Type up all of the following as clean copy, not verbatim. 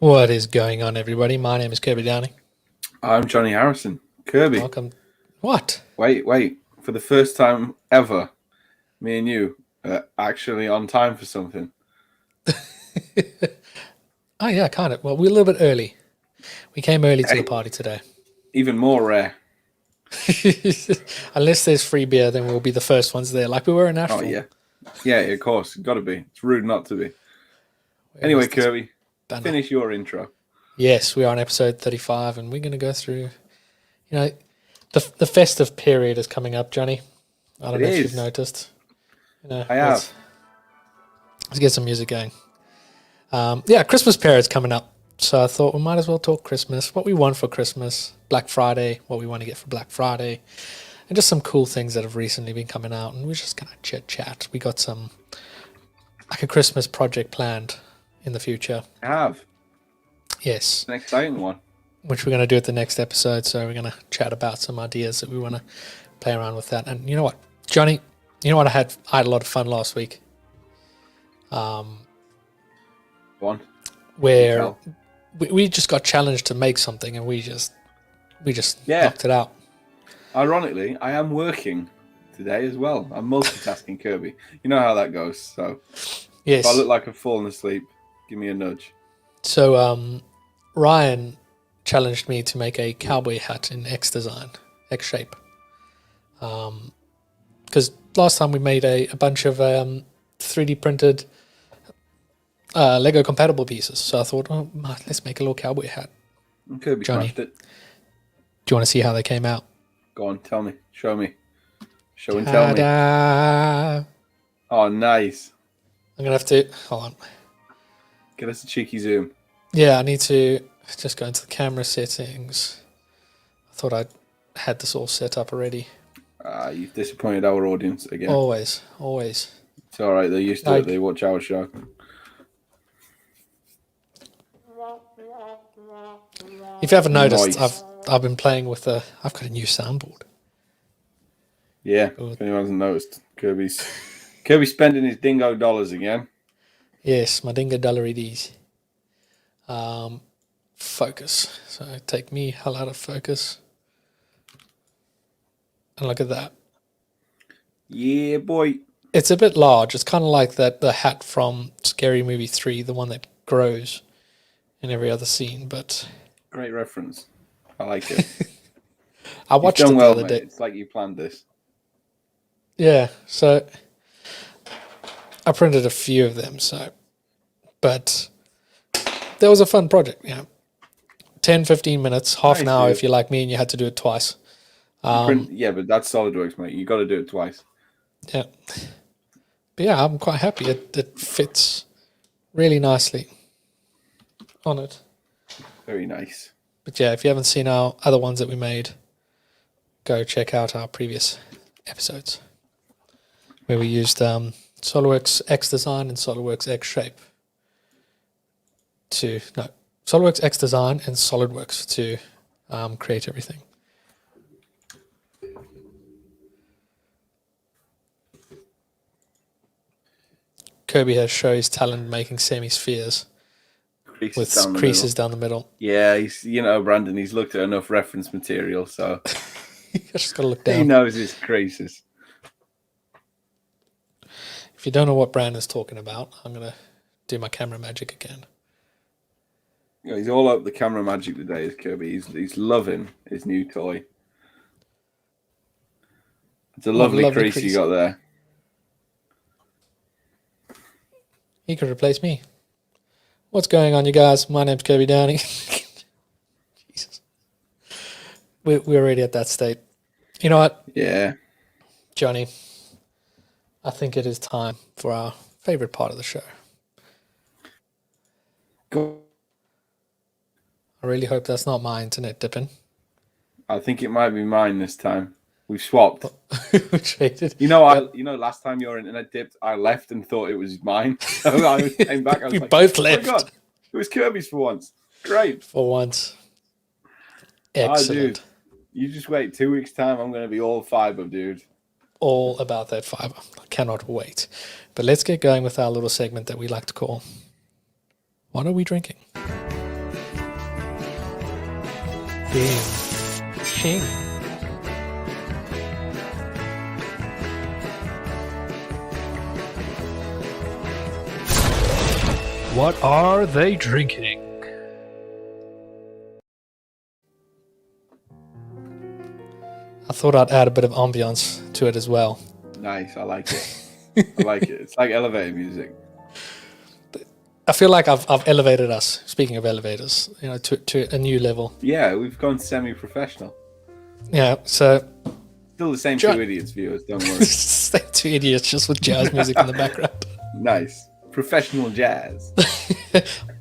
What is going on, everybody? My name is Kirby Downey. I'm Jonny Harrison. Kirby. Welcome. What? Wait. For the first time ever, me and you are actually on time for something. Oh, yeah, kind of. Well, we're a little bit early. We came early to the party today. Even more rare. Unless there's free beer, then we'll be the first ones there, like we were in Nashville. Oh, yeah. Yeah, of course. Got to be. It's rude not to be. Anyway, Kirby, finish your intro. Yes, we are on episode 35, and we're going to go through, the festive period is coming up, Johnny. I don't know if you've noticed. I have. Let's get some music going. Christmas period's coming up. So I thought we might as well talk Christmas, what we want for Christmas, Black Friday, what we want to get for Black Friday, and just some cool things that have recently been coming out. And we're just going to chit-chat. We got a Christmas project planned in the future. I have. Yes. An exciting one. Which we're going to do at the next episode. So we're going to chat about some ideas that we want to play around with that. And you know what, Johnny, I had a lot of fun last week. One. Where we just got challenged to make something, and we just knocked it out. Ironically, I am working today as well. I'm multitasking, Kirby. You know how that goes. So yes. If I look like I've fallen asleep, give me a nudge. So Ryan challenged me to make a cowboy hat in X design, X shape. Because last time we made a bunch of 3D printed Lego compatible pieces. So I thought, let's make a little cowboy hat. Kirby smashed it. Do you want to see how they came out? Go on, tell me. Show me. Show and tell me. Oh, nice. I'm going to have to... Hold on. Get us a cheeky zoom. Yeah, I need to just go into the camera settings. I thought I had this all set up already. You've disappointed our audience again. Always. It's all right. They're used to it. They watch our show. If you haven't noticed, I've been playing with I've got a new soundboard. Yeah, if anyone hasn't noticed, Kirby's spending his dingo dollars again. Yes, my dingo dollarities. Focus. So take me hell out of focus. And look at that. Yeah, boy. It's a bit large. It's kind of like the hat from Scary Movie 3, the one that grows in every other scene, but... Great reference. I like it. I watched it the other day. It's like you planned this. Yeah, so I printed a few of them, but that was a fun project, 10, 15 minutes, half an hour if you're like me and you had to do it twice. Yeah, but that's SolidWorks, mate. You got to do it twice. Yeah. But yeah, I'm quite happy. It fits really nicely on it. Very nice. But yeah, if you haven't seen our other ones that we made, go check out our previous episodes where we used SolidWorks X Design and SolidWorks X Shape SolidWorks X Design and SolidWorks to create everything. Kirby has shown his talent making semi-spheres with creases down the middle. Yeah, Brandon, he's looked at enough reference material, so you just got to look down. He knows his creases. If you don't know what Brandon's talking about, I'm going to do my camera magic again. He's all up the camera magic today, is Kirby. He's loving his new toy. It's a lovely crease you got there. He could replace me. What's going on, you guys? My name's Kirby Downey. Jesus. We're already at that state. You know what? Yeah. Johnny, I think it is time for our favorite part of the show. Go. I really hope that's not my internet dipping. I think it might be mine this time. We've swapped. We traded. Last time your internet dipped, I left and thought it was mine. So I came back. I was we both left. Oh my God, it was Kirby's for once. Great. For once. Excellent. Dude, you just wait 2 weeks' time. I'm going to be all fiber, dude. All about that fiber. I cannot wait. But let's get going with our little segment that we like to call, What Are We Drinking? Shing. What are they drinking? I thought I'd add a bit of ambiance to it as well. Nice, I like it. I like it. It's like elevator music. I feel like I've elevated us. Speaking of elevators, to a new level. Yeah, we've gone semi-professional. Yeah, so Still the same two idiots, viewers. Don't worry. same two idiots just with jazz music in the background. Nice, professional jazz.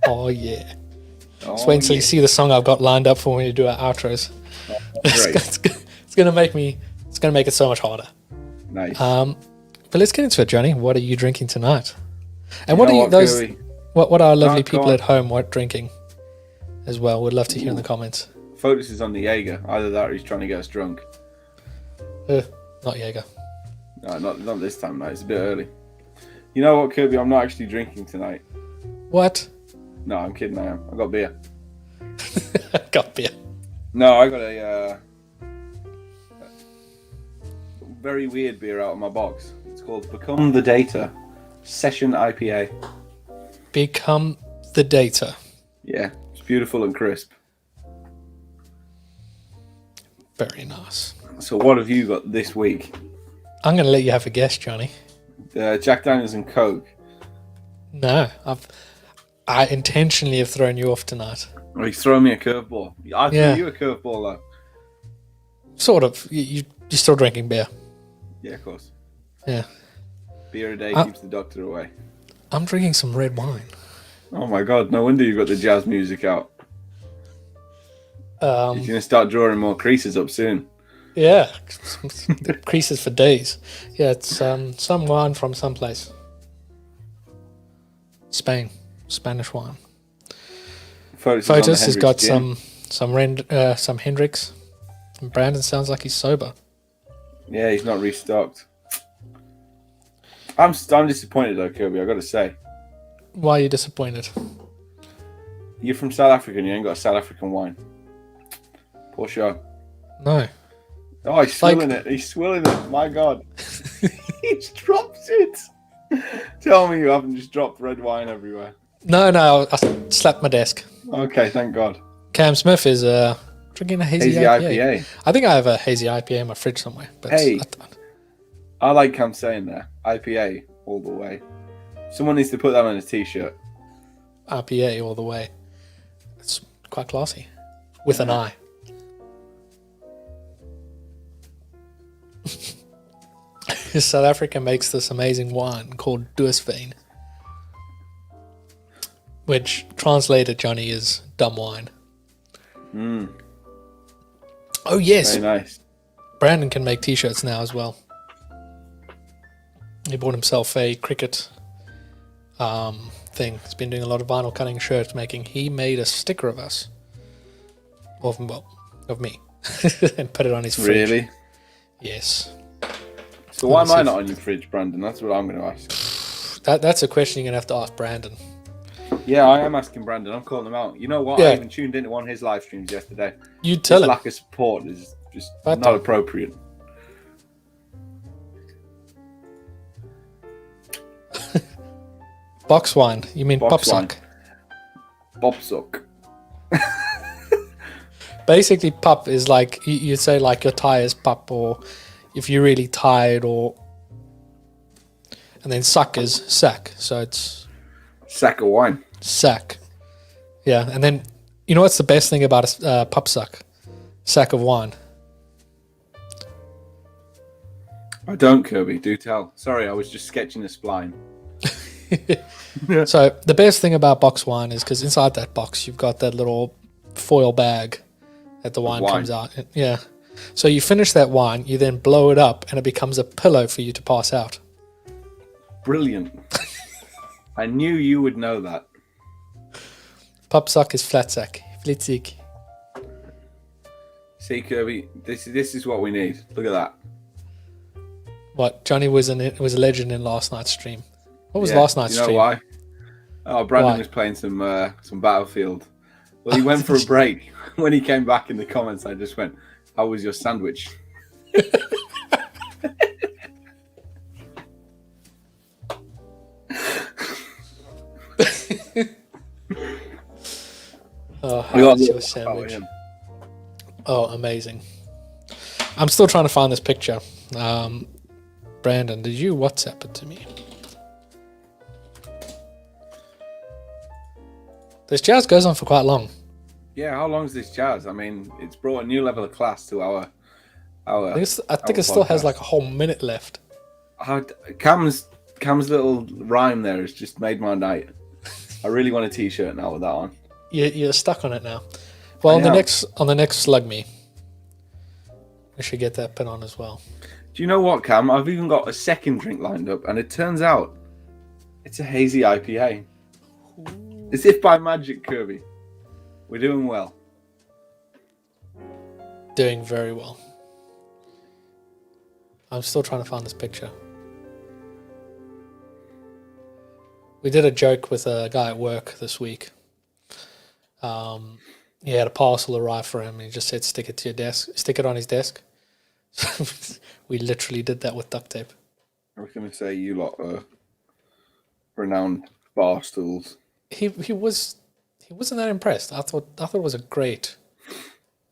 Oh yeah. Oh, Wait until you see the song I've got lined up for when we do our outros. Great. It's gonna make it so much harder. Nice. But let's get into it, Johnny. What are you drinking tonight? And Kirby? What are our lovely Go people on. at home drinking as well? We'd love to hear in the comments. Focus is on the Jaeger. Either that or he's trying to get us drunk. Not Jaeger. No, not this time, mate. It's a bit early. You know what, Kirby? I'm not actually drinking tonight. What? No, I'm kidding. I am. I got beer. Got beer. No, I got a very weird beer out of my box. It's called Become the Data Session IPA. Become the Data. Yeah, it's beautiful and crisp. Very nice. So what have you got this week? I'm going to let you have a guess, Johnny. Jack Daniels and Coke. No, I intentionally have thrown you off tonight. Oh, he's throwing me a curveball. I threw Yeah. you a curveball, though. Sort of. You're still drinking beer. Yeah, of course. Yeah. Beer a day keeps the doctor away. I'm drinking some red wine. Oh my god, no wonder you've got the jazz music out. You're going to start drawing more creases up soon. Yeah. Creases for days. Yeah, it's some wine from someplace. Spain. Spanish wine. Photos has got some Hendrix. And Brandon sounds like he's sober. Yeah, he's not restocked. I'm disappointed though, Kirby. I got to say. Why are you disappointed? You're from South Africa and you ain't got a South African wine. Poor show. No. Oh, he's swilling it. He's swilling it. My God. He's dropped it. Tell me you haven't just dropped red wine everywhere. No, I slapped my desk. Okay, thank God. Cam Smith is drinking a hazy IPA. I think I have a hazy IPA in my fridge somewhere. But Hey. I like Cam saying that. IPA all the way. Someone needs to put that on a t-shirt. IPA all the way. It's quite classy. With an I. South Africa makes this amazing wine called Doosveen, which translated, Johnny, is dumb wine. Oh yes, Very nice. Brandon can make t-shirts now as well. He bought himself a cricket thing. He's been doing a lot of vinyl cutting, shirt making. He made a sticker of us, of me, and put it on his fridge. Really? Yes. So why am I not on your fridge, Brandon? That's what I'm going to ask. That's a question you're going to have to ask Brandon. Yeah, I am asking Brandon. I'm calling him out. You know what? Yeah. I even tuned into one of his live streams yesterday. You tell His him. lack of support is just But not appropriate. Box wine. You mean Box pop wine. suck? Bob suck. Basically, pup is like, you'd say like your tires pup, or if you're really tired, or... And then suck is sack. So it's... Sack of wine. Sack. Yeah, and then, you know what's the best thing about a pup suck? Sack of wine. I don't, Kirby. Do tell. Sorry, I was just sketching a spline. So the best thing about box wine is because inside that box you've got that little foil bag that the wine comes out in. Yeah. So you finish that wine, you then blow it up, and it becomes a pillow for you to pass out. Brilliant. I knew you would know that. Pup suck is flat sack. Flitzig. See, Kirby, this is what we need. Look at that. What? Johnny was a legend in last night's stream. What was last night's stream? stream? Why? Oh, Brandon Why? was playing some Battlefield, Well, he went for a break. When he came back in the comments, I just went, "How was your sandwich?" Oh, how was your sandwich? Oh, amazing. I'm still trying to find this picture. Brandon, did you WhatsApp it to me? This jazz goes on for quite long. Yeah, how long is this jazz? I mean, it's brought a new level of class to our I think it still has like a whole minute left. Cam's little rhyme there has just made my night. I really want a t-shirt now with that on. You're stuck on it now. Well, on the next Slug Me, we should get that pin on as well. Do you know what, Cam? I've even got a second drink lined up, and it turns out it's a hazy IPA. Ooh. As if by magic, Kirby. We're doing well. Doing very well. I'm still trying to find this picture. We did a joke with a guy at work this week. He had a parcel arrive for him, and he just said, "Stick it to your desk. Stick it on his desk." We literally did that with duct tape. I was going to say you lot are renowned bar stools. He wasn't that impressed. I thought it was a great.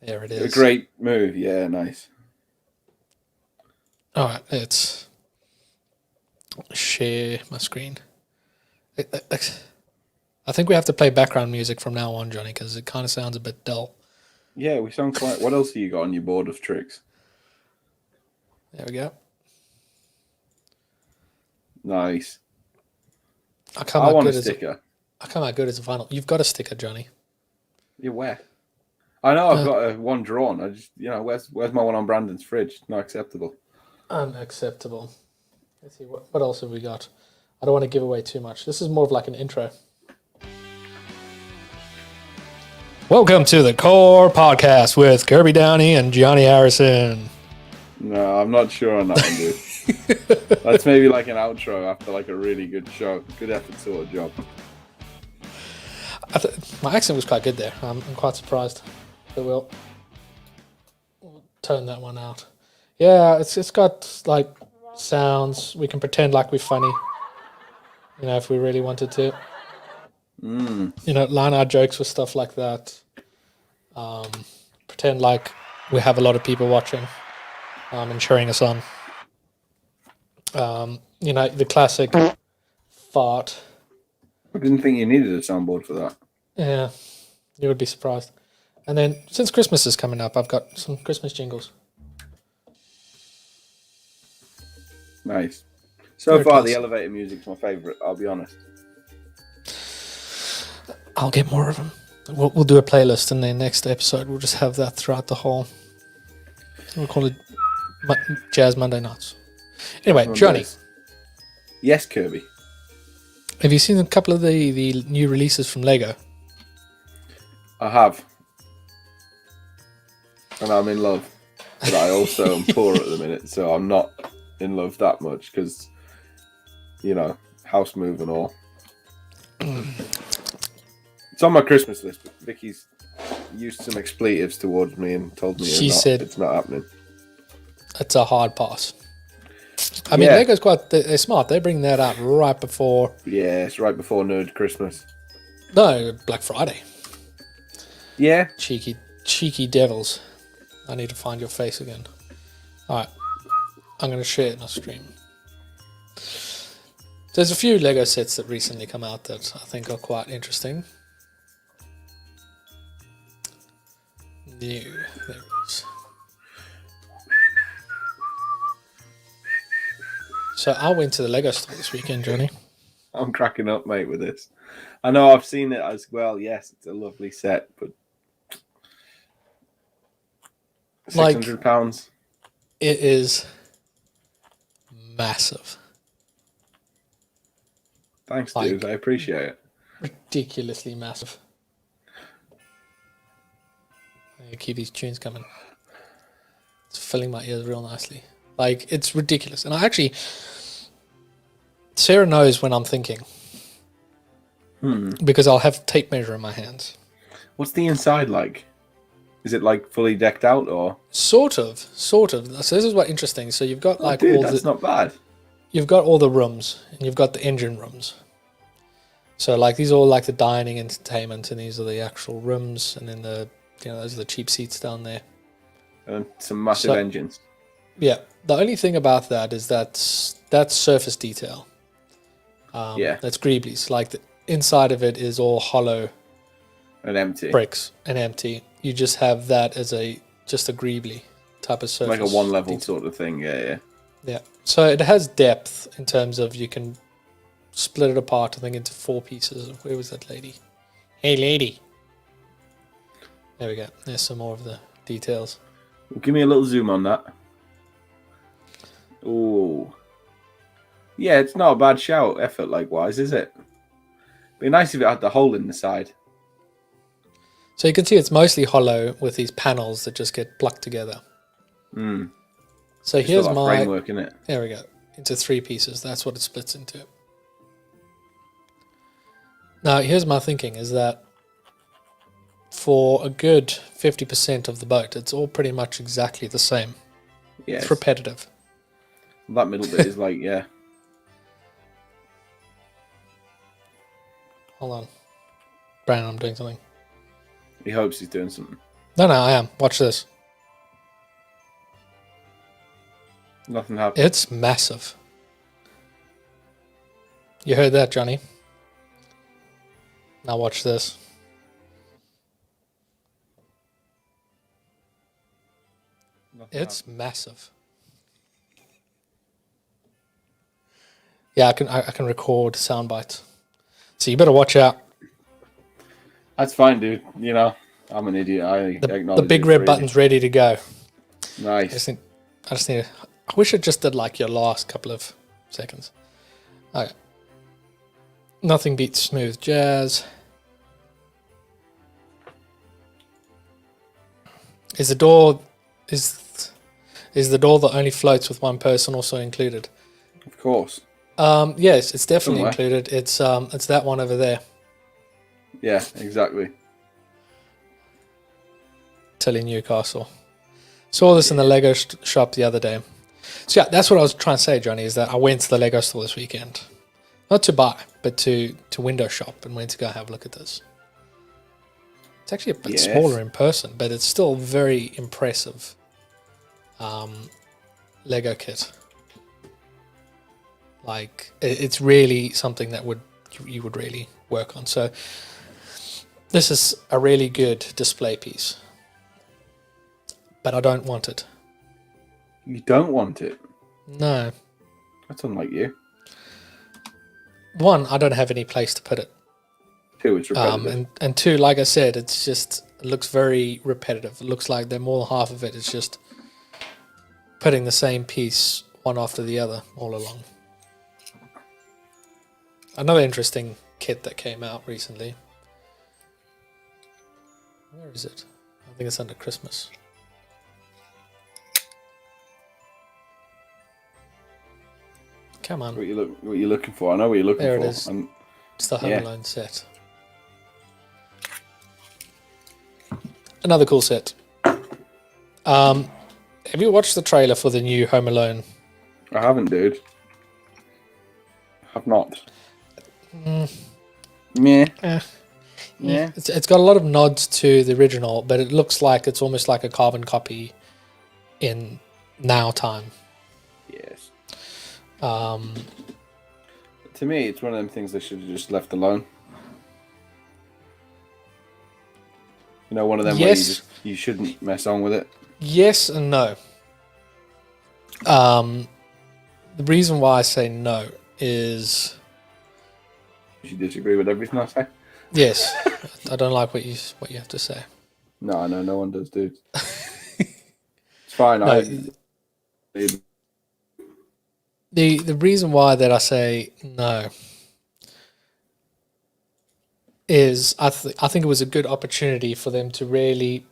There it is. A great move. Yeah, nice. All right, let's share my screen. I think we have to play background music from now on, Johnny, because it kind of sounds a bit dull. Yeah, we sound quite... What else have you got on your board of tricks? There we go. Nice. I want a sticker. I come out good as a vinyl. You've got a sticker, Johnny. You're where? I know I've got one drawn. I just, where's my one on Brandon's fridge? Not acceptable. Unacceptable. Let's see, what else have we got? I don't want to give away too much. This is more of like an intro. Welcome to the Core Podcast with Kirby Downey and Jonny Harrison. No, I'm not sure on that one, dude. That's maybe like an outro after like a really good show. Good effort sort of job. My accent was quite good there. I'm quite surprised. So we'll tone that one out. Yeah, it's got like sounds. We can pretend like we're funny. If we really wanted to. Line our jokes with stuff like that. Pretend like we have a lot of people watching and cheering us on. The classic fart. I didn't think you needed a soundboard for that. Yeah, you would be surprised. And then, since Christmas is coming up, I've got some Christmas jingles. Nice. So far, the elevator music's my favourite, I'll be honest. I'll get more of them. We'll do a playlist, and then next episode we'll just have that throughout the whole. We'll call it Jazz Monday Nights. Anyway, Johnny. Yes, Kirby. Have you seen a couple of the new releases from Lego? I have. And I'm in love. But I also am poor at the minute, so I'm not in love that much because, house move and all. It's on my Christmas list, but Vicky's used some expletives towards me and told me it's not happening. It's a hard pass. I mean, Lego's they're smart. They bring that out right before... Yeah, it's right before Nerd Christmas. No, Black Friday. Yeah. Cheeky devils. I need to find your face again. All right. I'm going to share it in our stream. There's a few Lego sets that recently come out that I think are quite interesting. There it is. So I went to the Lego store this weekend, Johnny. I'm cracking up, mate, with this. I know I've seen it as well. Yes, it's a lovely set, but £600. It is massive. Thanks, dude. I appreciate it. Ridiculously massive. I keep these tunes coming. It's filling my ears real nicely. It's ridiculous. And Sarah knows when I'm thinking. Because I'll have tape measure in my hands. What's the inside like? Is it like fully decked out or? Sort of. So this is what's interesting. So you've got like all that's not bad. You've got all the rooms and you've got the engine rooms. So like these are all like the dining entertainment, and these are the actual rooms, and then those are the cheap seats down there. And some massive engines. Yeah. The only thing about that is that's surface detail. That's greeblies. Like the inside of it is all hollow and empty bricks and empty. You just have that as just a greebly type of surface. Like a one level sort of thing, yeah. Yeah. So it has depth in terms of you can split it apart, I think, into 4 pieces. Where was that lady? Hey, lady. There we go. There's some more of the details. Well, give me a little zoom on that. Oh. Yeah, it's not a bad shout, effort likewise, is it? Be nice if it had the hole in the side. So you can see it's mostly hollow with these panels that just get plucked together. So here's my framework, isn't it? There we go. Into 3 pieces. That's what it splits into. Now, here's my thinking, is that for a good 50% of the boat, it's all pretty much exactly the same. Yes. It's repetitive. That middle bit is like, yeah. Hold on. Brandon, I'm doing something. He hopes he's doing something. No, I am. Watch this. Nothing happened. It's massive. You heard that, Johnny? Now watch this. It's massive. Yeah, I can record sound bites. So you better watch out. That's fine, dude. You know, I'm an idiot. I acknowledge the big red button's ready to go. Nice. I just need. I wish it just did like your last couple of seconds. Okay. Nothing beats smooth jazz. Is the door that only floats with one person also included? Of course. Yes, it's definitely Somewhere. included. It's that one over there. Yeah, exactly. Tilly Newcastle. Saw this in the Lego shop the other day. So yeah, that's what I was trying to say, Johnny, is that I went to the Lego store this weekend. Not to buy, but to window shop, and went to go have a look at this. It's actually a bit smaller in person, but it's still very impressive Lego kit. Like, it's really something that you would really work on. So this is a really good display piece. But I don't want it. You don't want it? No. That's unlike you. 1, I don't have any place to put it. 2, it's repetitive. And 2, like I said, it looks very repetitive. It looks like more than half of it is just putting the same piece one after the other all along. Another interesting kit that came out recently. Where is it? I think it's under Christmas. Come on. What you're looking for? I know what you're looking for. There it is. It's the Home Alone set. Another cool set. Have you watched the trailer for the new Home Alone? I haven't, dude. Have not. Meh. Yeah. It's got a lot of nods to the original, but it looks like it's almost like a carbon copy in now time. Yes. To me, it's one of them things they should have just left alone. You know, one of them where you shouldn't mess on with it. Yes and no. The reason why I say no is... You disagree with everything I say? Yes. I don't like what you have to say. No, no one does, dude. It's fine. No, the reason why that I say no is I think it was a good opportunity for them to really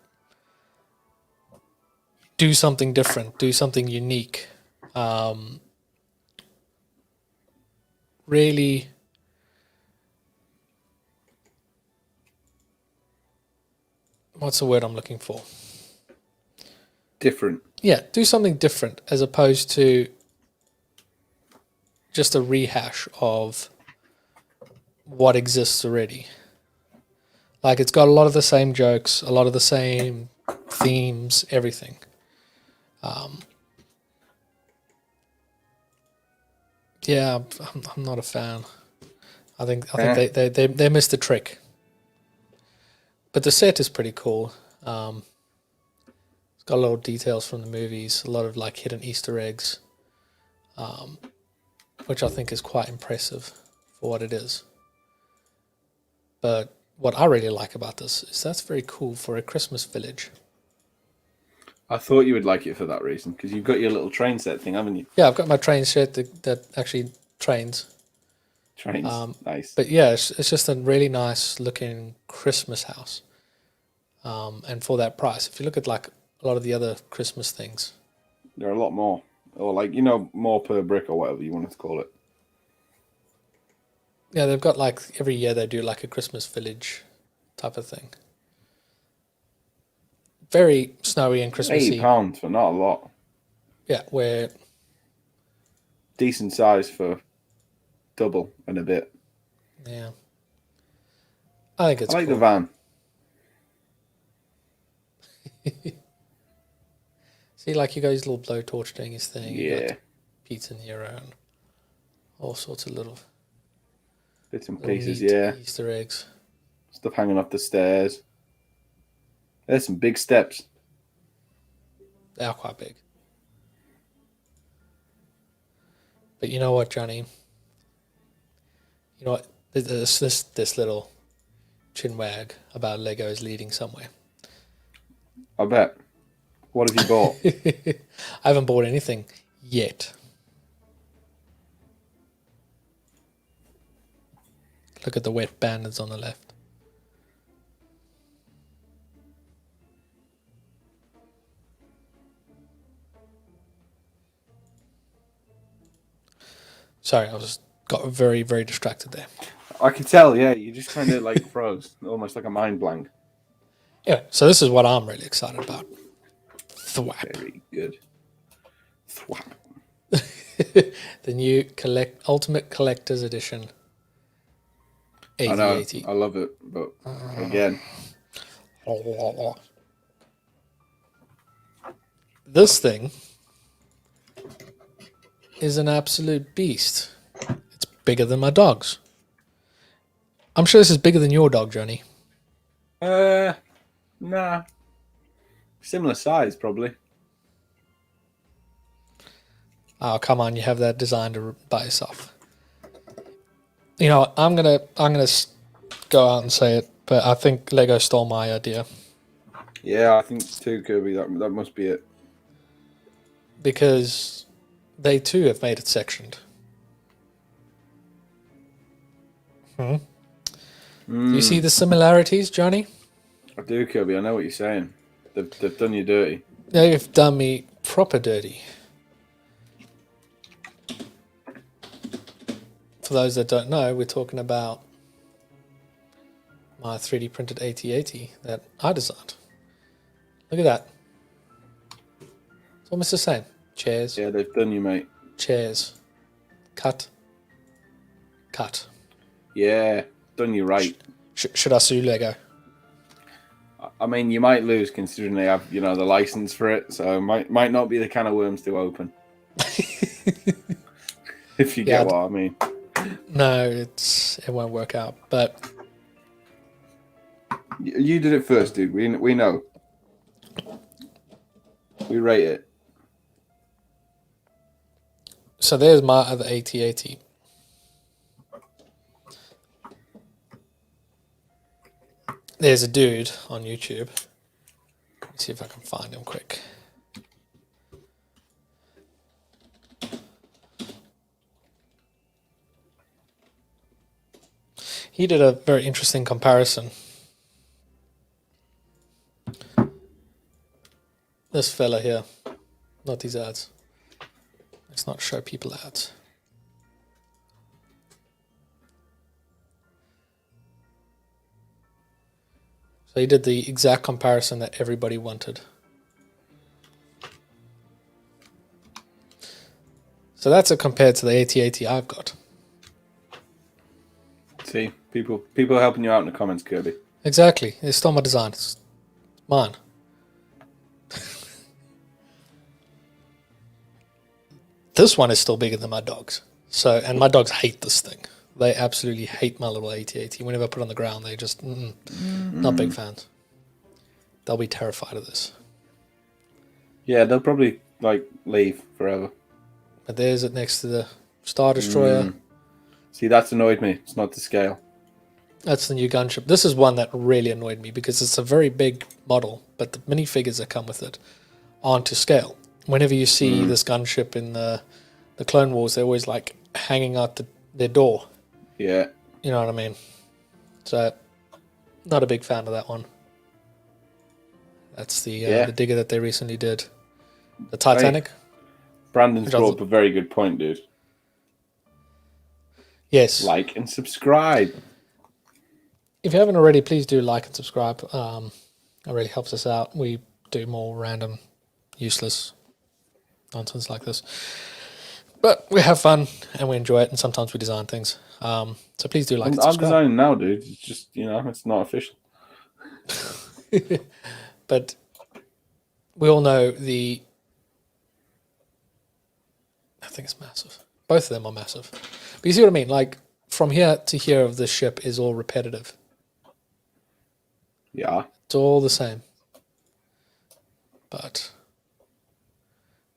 do something different, do something unique. Really what's the word I'm looking for? Different. Yeah, do something different as opposed to just a rehash of what exists already. Like, it's got a lot of the same jokes, a lot of the same themes, everything. Yeah, I'm not a fan. I think they missed the trick. But the set is pretty cool. It's got a lot of details from the movies, a lot of like hidden Easter eggs, which I think is quite impressive for what it is. But what I really like about this is that's very cool for a Christmas village. I thought you would like it for that reason, because you've got your little train set thing, haven't you? Yeah, I've got my train set that actually trains. Trains, nice. But yeah, it's just a really nice looking Christmas house. And for that price, if you look at like a lot of the other Christmas things, There are a lot more. Or like, more per brick or whatever you wanted to call it. yeah, they've got like every year they do like a Christmas village type of thing. Very snowy and Christmassy. £80 for not a lot. Yeah, where Decent size for double and a bit. yeah, I think it's I like cool. the van. See, like you got his little blowtorch doing his thing. You Yeah. got Pizza Nero and all sorts of little Bits and little pieces, neat yeah. Easter eggs. Stuff hanging off the stairs. There's some big steps. They are quite big. But you know what, Johnny? You know what? This little chinwag about Lego is leading somewhere. I bet. What have you bought? I haven't bought anything yet. Look at the wet bandits on the left. Sorry, I was got very, very distracted there. I can tell, yeah. You just kind of like froze. Almost like a mind blank. Yeah, so this is what I'm really excited about. Thwap. Very good. Thwap. The new Ultimate Collector's Edition. I know. 8080. I love it, but again, This thing is an absolute beast. It's bigger than my dog's. I'm sure this is bigger than your dog, Johnny. nah. Similar size, probably. Oh, come on, you have that designed by yourself. You know what, I'm gonna go out and say it, but I think Lego stole my idea. Yeah, I think too, Kirby. That must be it. Because they too have made it sectioned. Do you see the similarities, Johnny? I do, Kirby. I know what you're saying. They've done you dirty. They've done me proper dirty. For those that don't know, we're talking about my 3D printed 8080 that I designed. Look at that. It's almost the same. Chairs. Yeah, they've done you, mate. Chairs. Cut. Cut. Yeah, done you right. Should I sue Lego? I mean, you might lose considering they have, the license for it, so might not be the can of worms to open. If you get what I mean. No, it won't work out. But you did it first, dude. We know. We rate it. so there's my other 8080. There's a dude on YouTube. Let me see if I can find him quick. He did a very interesting comparison. This fella here, not these ads. Let's not show people ads. So So he did the exact comparison that everybody wanted. So that's it compared to the 8080 I've got. See, people are helping you out in the comments, Kirby. Exactly. It's still my design. It's mine. This one is still bigger than my dog's. So, and my dogs hate this thing. They absolutely hate my little 8080. Whenever I put it on the ground, they just not big fans. They'll be terrified of this. Yeah, they'll probably leave forever. But there's it next to the Star Destroyer. See, that's annoyed me. It's not to scale. That's the new gunship. This is one that really annoyed me because it's a very big model, but the minifigures that come with it aren't to scale. Whenever you see this gunship in the Clone Wars, they're always like hanging out their door. Yeah. You know what I mean? So, not a big fan of that one. That's the digger that they recently did. The Titanic. Hey, Brandon's brought up a very good point, dude. Yes. Like and subscribe. If you haven't already, please do like and subscribe. It really helps us out. We do more random, useless nonsense like this. But we have fun and we enjoy it, and sometimes we design things. So please do like and subscribe. I'm designing now, dude. It's just, it's not official. But we all know I think it's massive. Both of them are massive. But you see what I mean? Like, from here to here of this ship is all repetitive. Yeah. It's all the same. But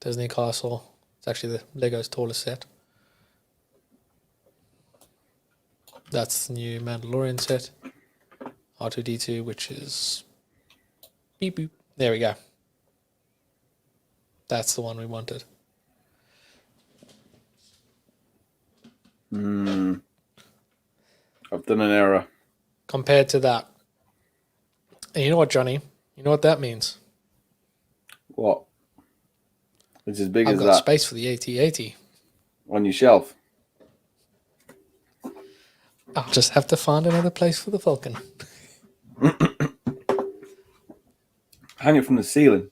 Disney Castle, it's actually the Lego's tallest set. That's the new Mandalorian set. R2-D2, which is beep boop. There we go. That's the one we wanted. I've done an error. Compared to that. And you know what, Johnny? You know what that means? What? It's as big I've as got that. space for the 8080. On your shelf. I'll just have to find another place for the Falcon. Hang it from the ceiling.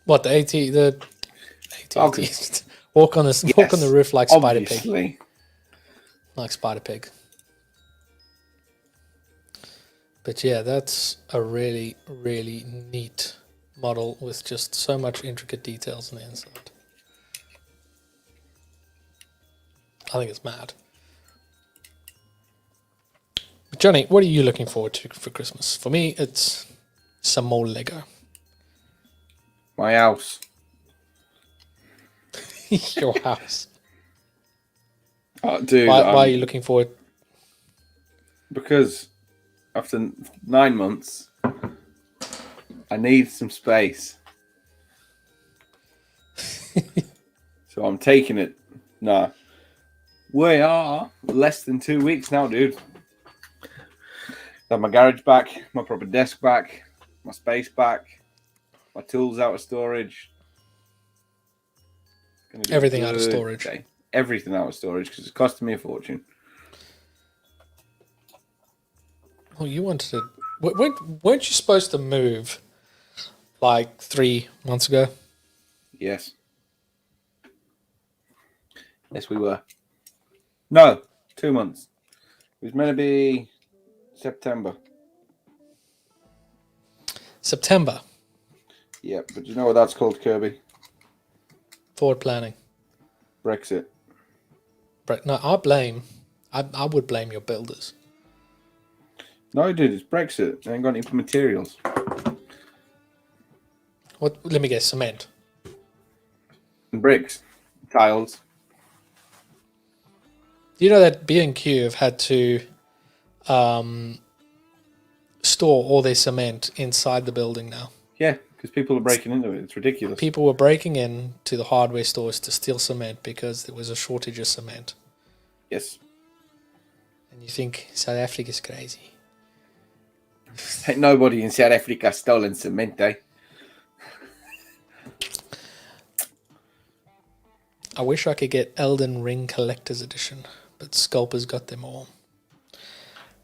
What, the 80? The 80? Walk on the roof like obviously. Spider Pig. Like Spider Pig. But yeah, that's a really, really neat model with just so much intricate details on the inside. I think it's mad. But Johnny, what are you looking forward to for Christmas? For me, it's some more Lego. My house. Your house. Dude, why are you looking forward? Because after 9 months, I need some space. So I'm taking it. No. We are less than 2 weeks now, dude. Got my garage back, my proper desk back, my space back, my tools out of storage. Everything out of storage. Okay. Everything out of storage because it's costing me a fortune. Well, you wanted to... Weren't you supposed to move like 3 months ago? Yes. Yes, we were. No, 2 months. It was meant to be September. September? Yeah, but you know what that's called, Kirby? Forward planning. Brexit. No, I would blame your builders. No, dude, it's Brexit. They ain't got any materials. What? Let me guess, cement. And bricks. Tiles. Do you know that B&Q have had to store all their cement inside the building now? Yeah, because people are breaking into it. It's ridiculous. People were breaking in to the hardware stores to steal cement because there was a shortage of cement. Yes. And you think South Africa's crazy. Ain't nobody in South Africa stolen cement, eh? I wish I could get Elden Ring Collector's Edition, but Sculptor's got them all.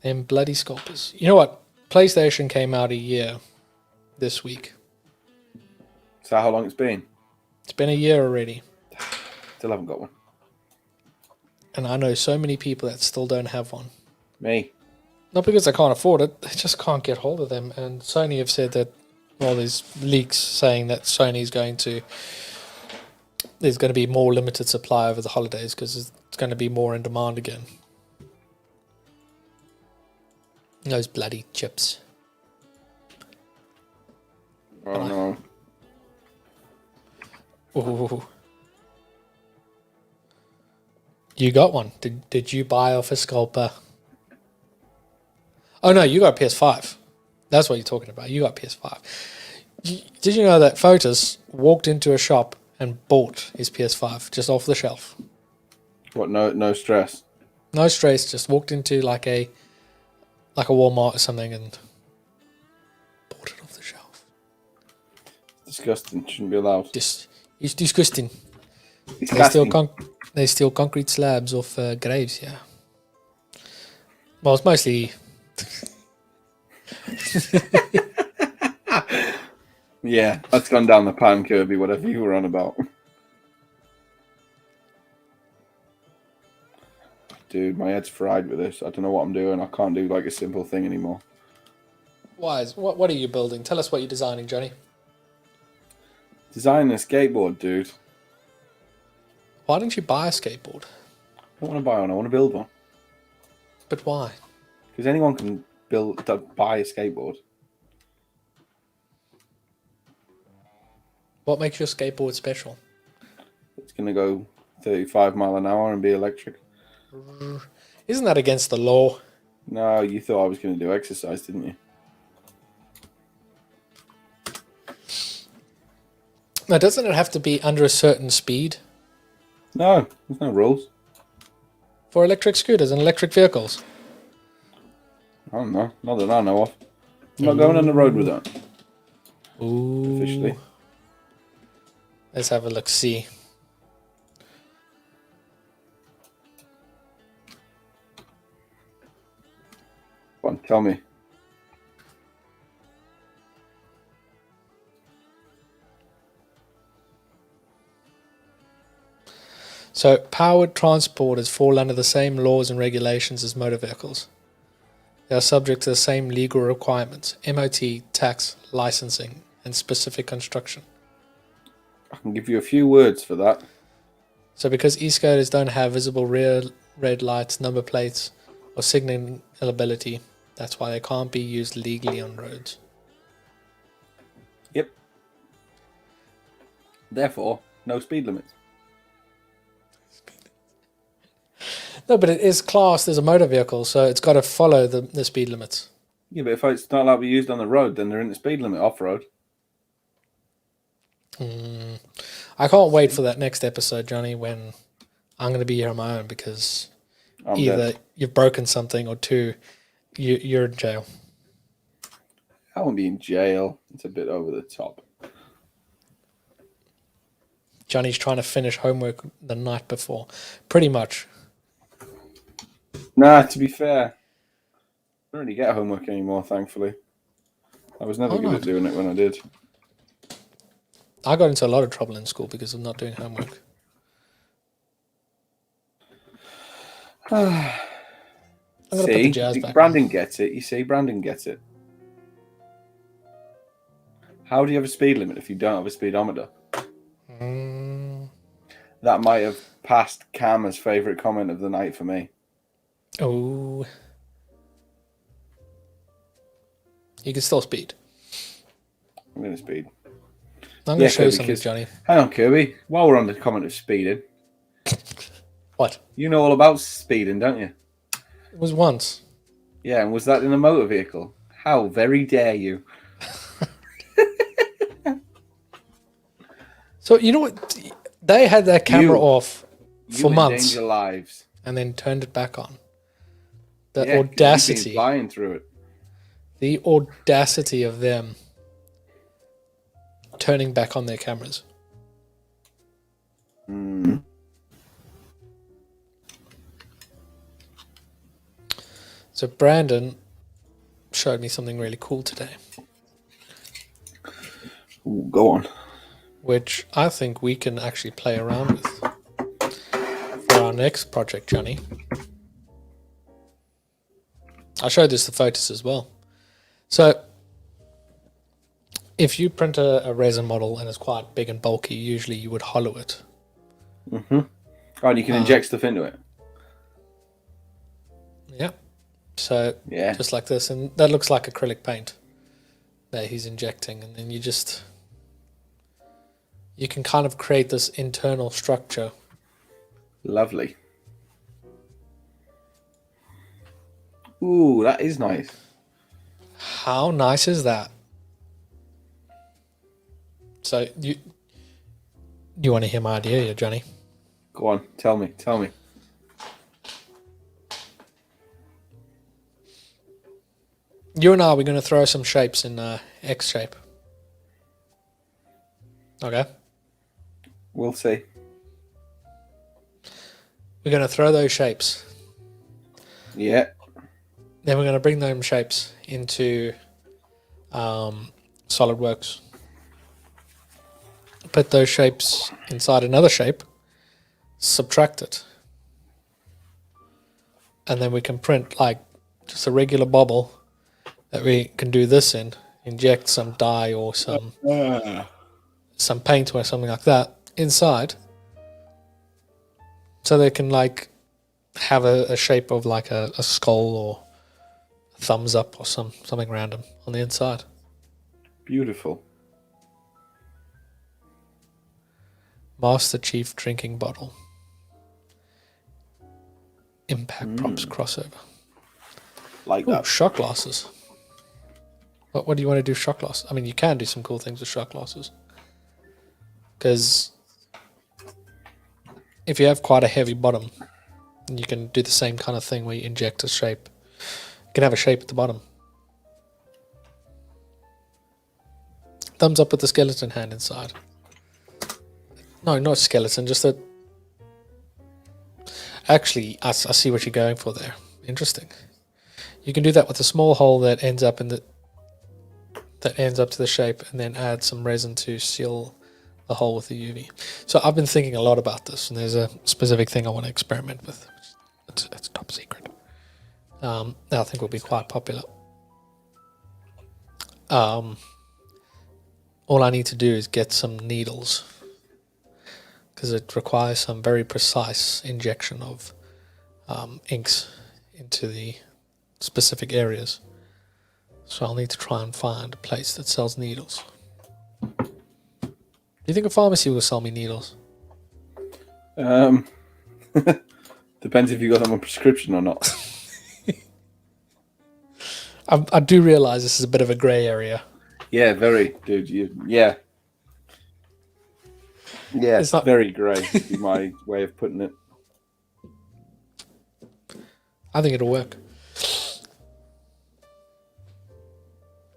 Them bloody Sculptors. You know what? PlayStation came out a year this week. Is that how long it's been? It's been a year already. Still haven't got one. And I know so many people that still don't have one. Me. Not because they can't afford it, they just can't get hold of them. And Sony have said that, well, there's leaks saying that there's going to be more limited supply over the holidays because it's going to be more in demand again. Those bloody chips. Oh no. Ooh. You got one. Did you buy off a scalper? Oh no, you got a PS5. That's what you're talking about. You got PS5. Did you know that Fotis walked into a shop and bought his PS5 just off the shelf? What? No stress. No stress. Just walked into like a Walmart or something and bought it off the shelf. Disgusting. Shouldn't be allowed. It's disgusting. Disgusting. They steal concrete slabs off graves. Yeah. Well, it's mostly. Yeah, that's gone down the pan, Kirby. Whatever you were on about. Dude, my head's fried with this. I don't know what I'm doing. I can't do like a simple thing anymore. What are you building? Tell us what you're designing, Johnny. Designing a skateboard, dude. Why didn't you buy a skateboard? I don't want to buy one. I want to build one. But why? Because anyone can buy a skateboard. What makes your skateboard special? It's going to go 35 mile an hour and be electric. Isn't that against the law? No, you thought I was going to do exercise, didn't you? Now, doesn't it have to be under a certain speed? No, there's no rules. For electric scooters and electric vehicles? I don't know. Not that I know of. I'm not going on the road with that. Ooh. Officially. Let's have a look-see. Go on, tell me. So, powered transporters fall under the same laws and regulations as motor vehicles. They are subject to the same legal requirements, MOT, tax, licensing, and specific construction. I can give you a few words for that. So because e-scooters don't have visible rear red lights, number plates, or signaling ability, that's why they can't be used legally on roads. Yep. Therefore, no speed limits. No, but it is classed as a motor vehicle, so it's got to follow the speed limits. Yeah, but if it's not allowed to be used on the road, then they're in the speed limit off-road. I can't wait for that next episode, Johnny, when I'm going to be here on my own because either you've broken something or two, you're in jail. I won't be in jail. It's a bit over the top. Johnny's trying to finish homework the night before. Pretty much. Nah, to be fair, I don't really get homework anymore, thankfully. I was never good at doing it when I did. I got into a lot of trouble in school because of not doing homework. See, Brandon gets it. You see, Brandon gets it. How do you have a speed limit if you don't have a speedometer? That might have passed Cam's favourite comment of the night for me. Oh. You can still speed. I'm going to speed. I'm going to show you something, Johnny. Hang on, Kirby. While we're on the comment of speeding. What? You know all about speeding, don't you? It was once. Yeah, and was that in a motor vehicle? How very dare you? So, you know what? They had their camera off for months. You endanger lives. And then turned it back on. The audacity. You've been flying through it. The audacity of them turning back on their cameras. So Brandon showed me something really cool today, Ooh, go on. which I think we can actually play around with for our next project, Johnny. I showed this to Fotis as well. So if you print a resin model and it's quite big and bulky, usually you would hollow it. Mm-hmm. Oh, and you can inject stuff into it. Yeah. So Yeah. just like this, and that looks like acrylic paint that he's injecting, and then you can kind of create this internal structure. Lovely. Ooh, that is nice. How nice is that? So you want to hear my idea here, Johnny? Go on, tell me. You and I, we're going to throw some shapes in X shape. Okay? We'll see. We're going to throw those shapes. Yeah. Then we're going to bring those shapes into Solidworks. Put those shapes inside another shape. Subtract it. And then we can print like just a regular bobble that we can do this in. Inject some dye or some paint or something like that inside. So they can like have a shape of like a skull or a thumbs up or something random on the inside. Beautiful. Master Chief drinking bottle. Impact props crossover. Like Ooh, that. shot glasses. What do you want to do shot glasses? I mean, you can do some cool things with shot glasses. Because if you have quite a heavy bottom, you can do the same kind of thing where you inject a shape. You can have a shape at the bottom. Thumbs up with the skeleton hand inside. No, not skeleton, just a... Actually, I see what you're going for there. Interesting. You can do that with a small hole that ends up to the shape, and then add some resin to seal the hole with the UV. So I've been thinking a lot about this, and there's a specific thing I want to experiment with. It's top secret. That I think will be quite popular. All I need to do is get some needles, because it requires some very precise injection of inks into the specific areas. So I'll need to try and find a place that sells needles. Do you think a pharmacy will sell me needles? Depends if you got them on prescription or not. I do realise this is a bit of a grey area. Yeah, very, dude. Yeah, it's not very grey, would be my way of putting it. I think it'll work.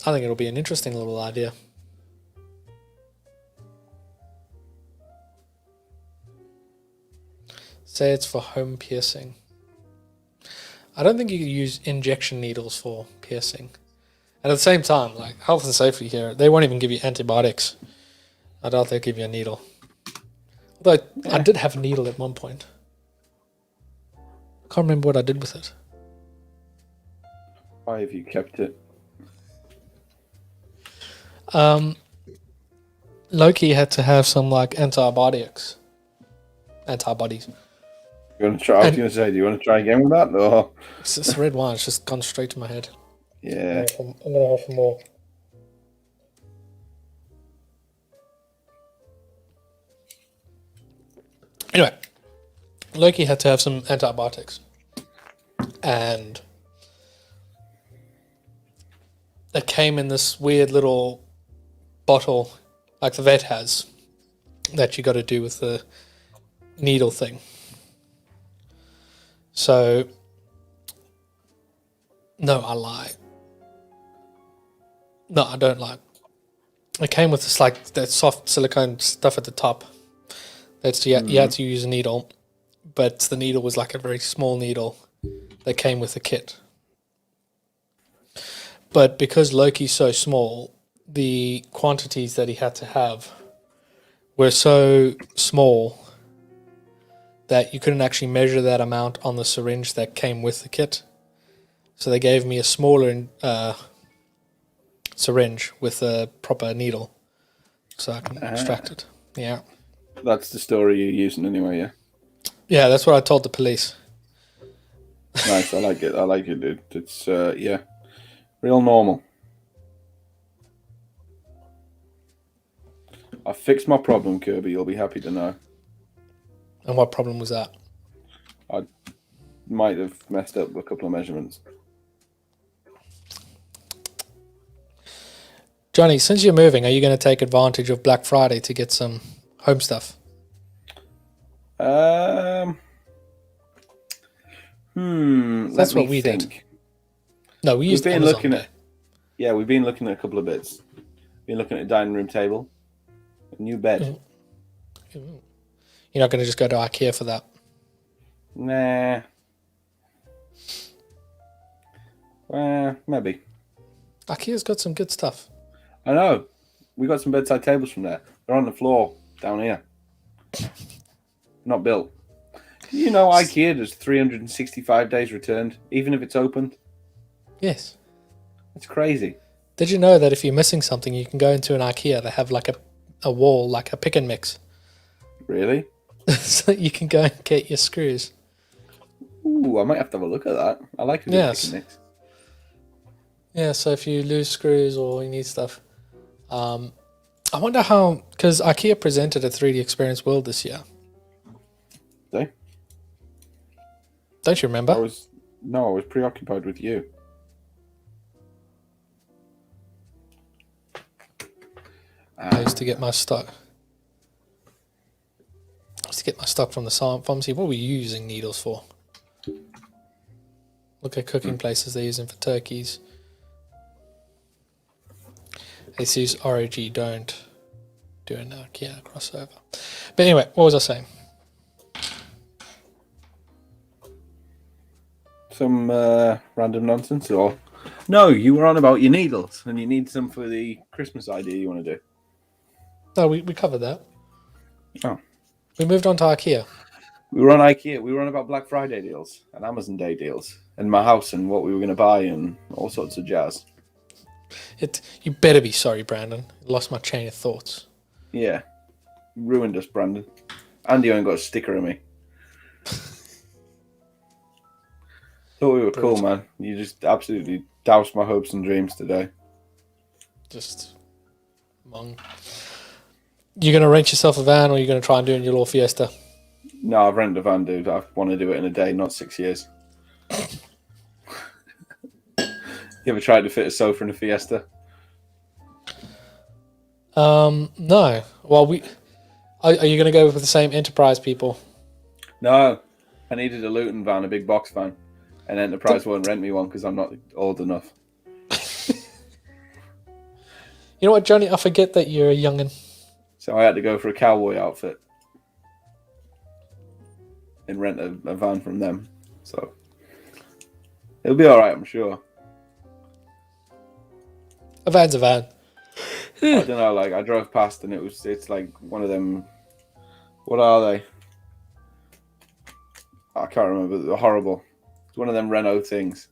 I think it'll be an interesting little idea. Say it's for home piercing. I don't think you can use injection needles for piercing. And at the same time, like health and safety here, they won't even give you antibiotics. I doubt they'll give you a needle. Although I did have a needle at one point. I can't remember what I did with it. Why have you kept it? Loki had to have some like antibodies. You want to try? I was going to say, do you want to try again with that? Or? It's red wine. It's just gone straight to my head. Yeah. I'm gonna have some more. Anyway, Loki had to have some antibiotics, and it came in this weird little bottle, like the vet has, that you got to do with the needle thing. So, no, I lie. No, I don't lie. It came with this like that soft silicone stuff at the top. That's you had to use a needle, but the needle was like a very small needle that came with the kit. But because Loki's so small, the quantities that he had to have were so small that you couldn't actually measure that amount on the syringe that came with the kit. So they gave me a smaller syringe with a proper needle so I can extract it. Yeah. That's the story you're using anyway, yeah? Yeah, that's what I told the police. Nice, I like it. I like it, dude. It's, yeah, real normal. I fixed my problem, Kirby. You'll be happy to know. And what problem was that? I might have messed up a couple of measurements. Jonny, since you're moving, are you going to take advantage of Black Friday to get some home stuff? That's what we did. No, we used Amazon looking at. Yeah, we've been looking at a couple of bits. Been looking at a dining room table, a new bed. You're not going to just go to IKEA for that? Nah. Maybe. IKEA's got some good stuff. I know. We got some bedside tables from there. They're on the floor down here. Not built. You know IKEA does 365 days returned, even if it's opened? Yes. It's crazy. Did you know that if you're missing something, you can go into an IKEA, they have like a wall, like a pick and mix. Really? So you can go and get your screws. Ooh, I might have to have a look at that. I like a good pick and mix. Yeah, so if you lose screws or you need stuff. I wonder how, because IKEA presented a 3D Experience World this year. They? Don't you remember? I was preoccupied with you. I used to get my stock. From the pharmacy. What were you using needles for? Look at cooking places they're using for turkeys. ASUS ROG don't do an IKEA crossover. But anyway, what was I saying? Some random nonsense, or no? You were on about your needles, and you need some for the Christmas idea you want to do. No, we covered that. Oh, we moved on to IKEA. We were on IKEA. We were on about Black Friday deals and Amazon Day deals, and my house and what we were going to buy and all sorts of jazz. You better be sorry, Brandon. Lost my chain of thoughts. Yeah, ruined us, Brandon. Andy only got a sticker of me. Thought we were cool, man. You just absolutely doused my hopes and dreams today. Just among. You gonna rent yourself a van, or are you gonna try and do it in your little Fiesta? No, I've rented a van, dude. I want to do it in a day, not 6 years. You ever tried to fit a sofa in a Fiesta? No. Well, are you going to go with the same Enterprise people? No. I needed a Luton van, a big box van. And Enterprise won't rent me one because I'm not old enough. You know what, Johnny? I forget that you're a young'un. So I had to go for a cowboy outfit. And rent a van from them. So it'll be alright, I'm sure. A van's a van. I don't know, like I drove past and it's like one of them. What are they? I can't remember. They're horrible. It's one of them Renault things.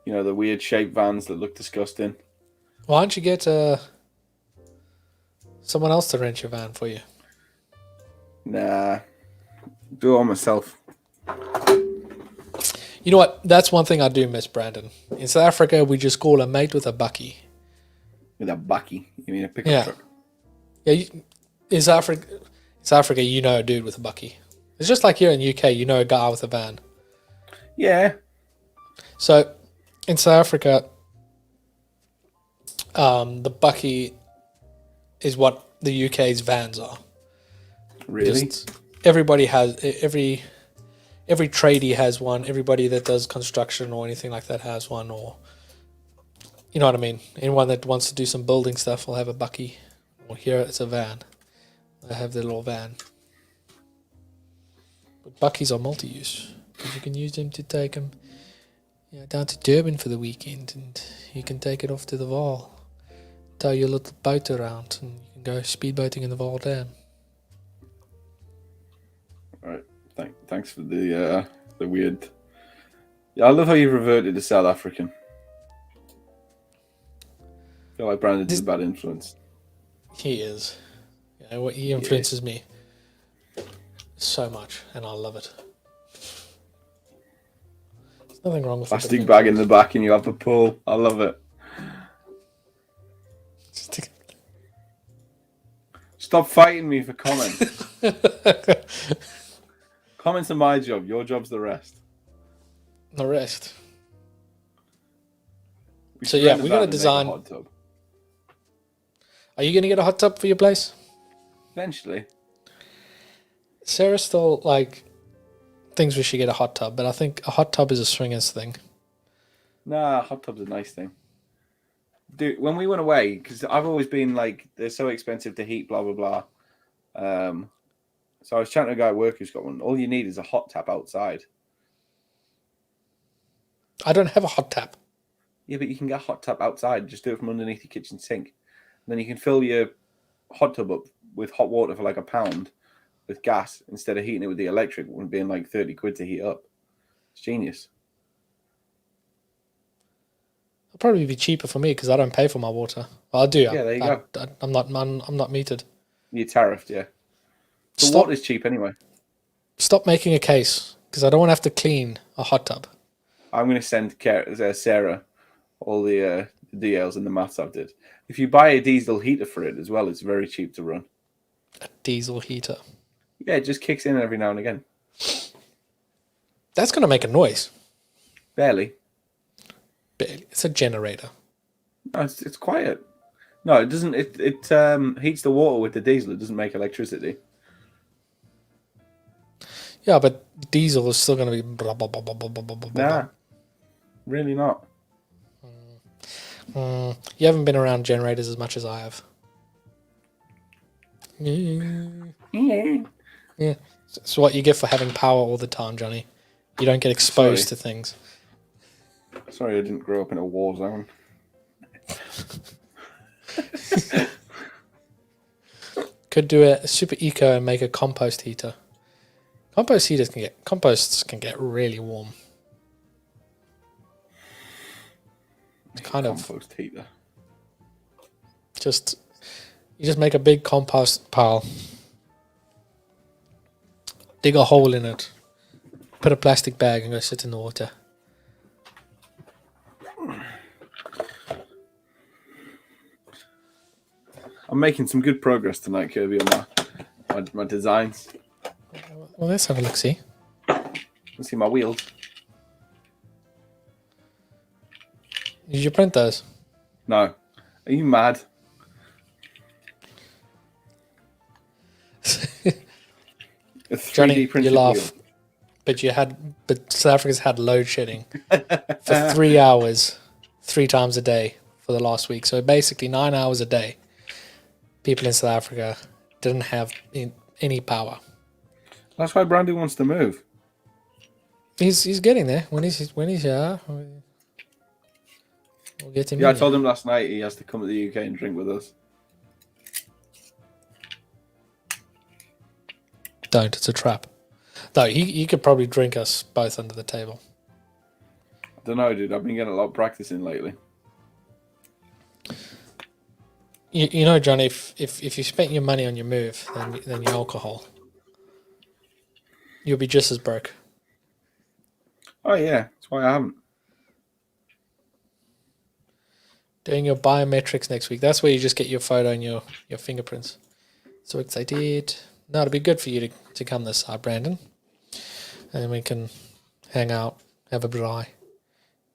You know, the weird shaped vans that look disgusting. Why don't you get someone else to rent your van for you? Nah. Do it all myself. You know what? That's one thing I do miss, Brandon. In South Africa, we just call a mate with a bucky. With a bucky? You mean a pickup truck? Yeah. In South Africa, you know a dude with a bucky. It's just like here in the UK, you know a guy with a van. Yeah. So, in South Africa, the bucky is what the UK's vans are. Really? Just everybody has every tradie has one. Everybody that does construction or anything like that has one, or you know what I mean. Anyone that wants to do some building stuff will have a bucky. Or here it's a van. They have their little van. But buckies are multi-use because you can use them to take them down to Durban for the weekend, and you can take it off to the Vaal. Tow your little boat around, and you can go speedboating in the Vaal Dam. All right. Thanks for the weird. Yeah, I love how you've reverted to South African. I feel like Brandon's a bad influence. He is. He influences me so much, and I love it. There's nothing wrong with plastic bag in the back, and you have the pull. I love it. Stop fighting me for comments. Comments are my job. Your job's the rest. The rest. So yeah, we got to design. Hot tub. Are you going to get a hot tub for your place? Eventually. Sarah still thinks we should get a hot tub, but I think a hot tub is a swingers thing. Nah, hot tub's a nice thing. Dude, when we went away, because I've always been like, they're so expensive to heat, blah, blah, blah. So I was chatting to a guy at work who's got one. All you need is a hot tap outside. I don't have a hot tap. Yeah, but you can get a hot tap outside. Just do it from underneath your kitchen sink. And then you can fill your hot tub up with hot water for like £1 with gas instead of heating it with the electric, it being like 30 quid to heat up. It's genius. It'll probably be cheaper for me because I don't pay for my water. Well, I do. Yeah, there you go. I'm not metered. You're tariffed, yeah. The water's cheap anyway. Stop making a case because I don't want to have to clean a hot tub. I'm going to send Sarah all the DLs and the maths I did. If you buy a diesel heater for it as well, it's very cheap to run. A diesel heater? Yeah, it just kicks in every now and again. That's going to make a noise. Barely. It's a generator. No, it's quiet. No, it doesn't. It heats the water with the diesel. It doesn't make electricity. Yeah, but diesel is still going to be... Blah, blah, blah, blah, blah, blah, blah, nah, really not. You haven't been around generators as much as I have. Yeah. It's what you get for having power all the time, Johnny. You don't get exposed to things. Sorry, I didn't grow up in a war zone. Could do a super eco and make a compost heater. Composts can get really warm. It's kind of compost heater. You just make a big compost pile, dig a hole in it, put a plastic bag, and go sit in the water. I'm making some good progress tonight, Kirby, on my designs. Well, let's have a look. See. Let's see my wheels. Did you print those? No. Are you mad? A 3D Johnny, printed you laugh, wheel. but South Africa's had load shedding for 3 hours, 3 times a day for the last week. So basically 9 hours a day. People in South Africa didn't have any power. That's why Brandy wants to move. He's getting there. When he's here, we'll get him. Yeah, I told him last night he has to come to the UK and drink with us. Don't. It's a trap. Though he could probably drink us both under the table. I don't know, dude. I've been getting a lot of practicing lately. You know, Johnny, if you spent your money on your move, then your alcohol, you'll be just as broke. Oh yeah, that's why I haven't. Doing your biometrics next week. That's where you just get your photo and your fingerprints. So excited. No, it'll be good for you to come this side, Brandon. And then we can hang out, have a braai,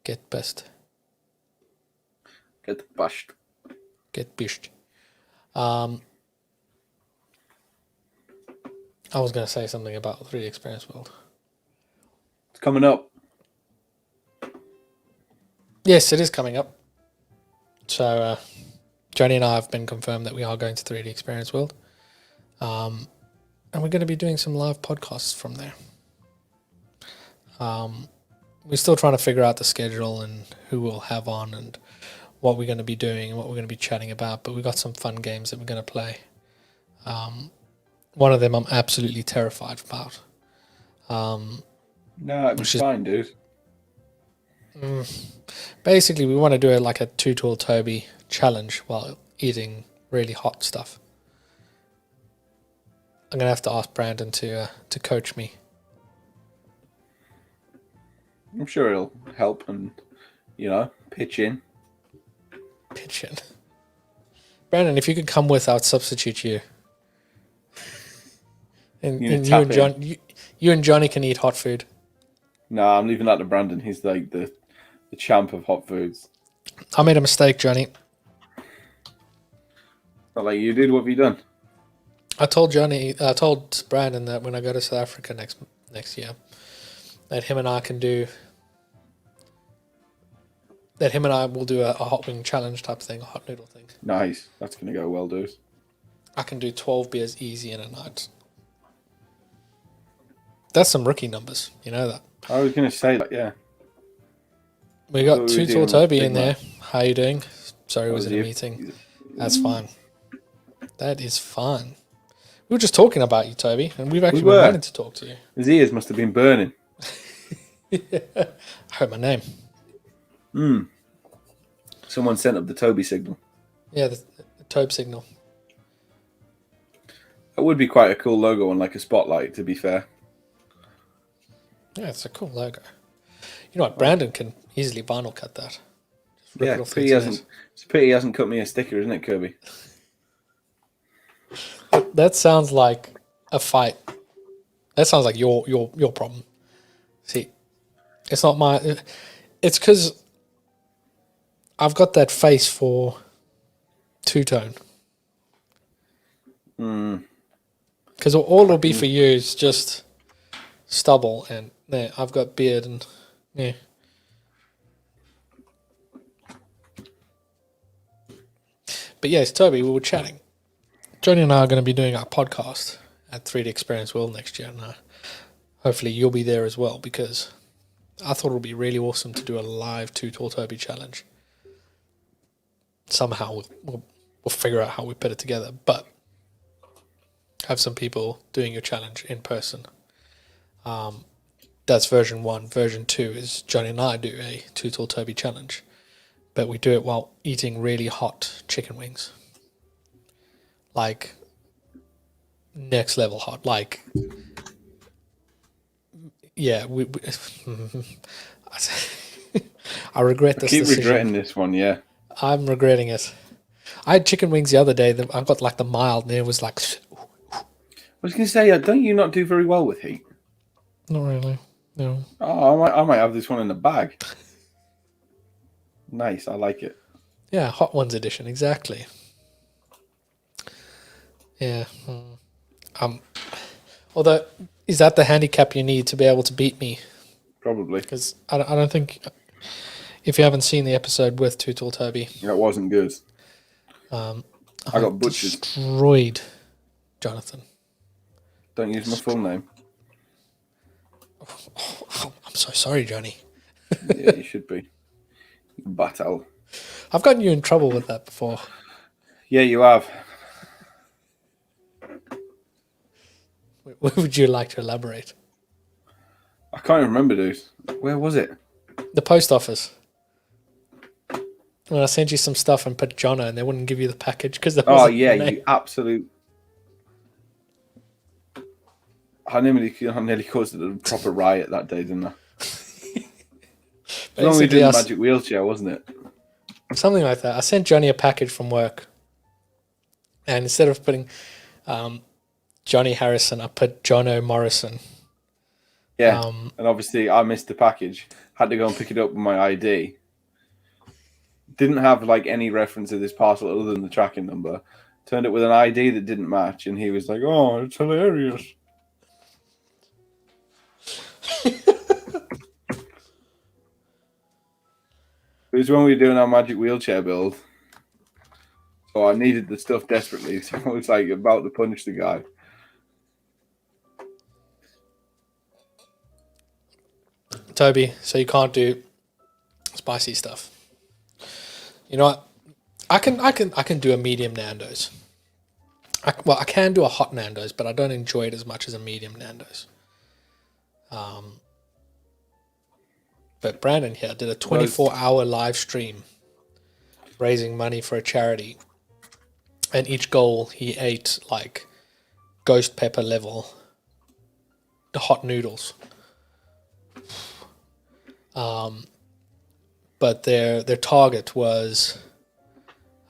get pissed. Get bashed. Get bished. I was going to say something about 3D Experience World. It's coming up. Yes, it is coming up. So, Johnny and I have been confirmed that we are going to 3D Experience World. And we're going to be doing some live podcasts from there. we're still trying to figure out the schedule and who we'll have on and what we're going to be doing and what we're going to be chatting about. But we've got some fun games that we're going to play. One of them I'm absolutely terrified about. No, it was fine, dude. Basically, we want to do it like a Too Tall Toby challenge while eating really hot stuff. I'm going to have to ask Brandon to coach me. I'm sure it'll help and, pitch in. Pitch in. Brandon, if you could come with, I would substitute you. And you and Johnny can eat hot food. No, I'm leaving that to Brandon. He's like the champ of hot foods. I made a mistake, Johnny. Not like you did. What have you done? I told Brandon that when I go to South Africa next year, that him and I will do a hot wing challenge type thing, a hot noodle thing. Nice. That's going to go well, dude. I can do 12 beers easy in a night. That's some rookie numbers. You know that. I was going to say that, yeah. We got Too Tall Toby in there. How you doing? Sorry, I was in a meeting. That's fine. That is fine. We were just talking about you, Toby, and we've actually been wanting to talk to you. His ears must have been burning. I heard my name. Someone sent up the Toby signal. Yeah, the Tobe signal. That would be quite a cool logo on like a spotlight, to be fair. Yeah, it's a cool logo. You know what? Brandon can easily vinyl cut that. Yeah, it's a pity he hasn't cut me a sticker, isn't it, Kirby? That sounds like a fight. That sounds like your problem. See, it's not my. It's because I've got that face for two-tone. Because all it'll be for you is just stubble, and there I've got beard, and yeah. But yes, Toby, we were chatting. Johnny and I are going to be doing our podcast at 3D Experience World next year, and hopefully you'll be there as well, because I thought it would be really awesome to do a live Too Tall Toby challenge. Somehow we'll figure out how we put it together, but have some people doing your challenge in person. That's version 1. Version 2 is Johnny and I do a Too Tall Toby challenge, but we do it while eating really hot chicken wings. Like, next level hot. Like, yeah, we I regret this decision. Keep regretting this one, yeah. I'm regretting it. I had chicken wings the other day. I got like the mild, and it was like... I was going to say, don't you not do very well with heat? Not really, no. Oh, I might have this one in the bag. Nice, I like it. Yeah, Hot Ones edition, exactly. Yeah. Although, is that the handicap you need to be able to beat me? Probably. Because I don't think... If you haven't seen the episode with Too Tall Toby... That wasn't good. I got butchered. Destroyed Jonathan. Don't use my full name. Oh, I'm so sorry, Johnny. Yeah, you should be. Battle. I've gotten you in trouble with that before. Yeah, you have. Would you like to elaborate? I can't even remember, dude. Where was it? The post office. When I sent you some stuff and put Jono, and they wouldn't give you the package because oh yeah, you absolute. I nearly caused a proper riot that day, didn't I? It was only doing the magic wheelchair, wasn't it? Something like that. I sent Johnny a package from work, and instead of putting Jonny Harrison, I put Jono Morrison. Yeah, and obviously I missed the package. Had to go and pick it up with my ID. Didn't have like any reference to this parcel other than the tracking number. Turned it with an ID that didn't match, and he was like, "Oh, it's hilarious." It was when we were doing our magic wheelchair build. So I needed the stuff desperately. So I was like about to punch the guy. Toby, so you can't do spicy stuff. You know what? I can do a medium Nando's. I can do a hot Nando's, but I don't enjoy it as much as a medium Nando's. But Brandon here did a 24-hour live stream raising money for a charity. And each goal he ate like ghost pepper level the hot noodles. But their target was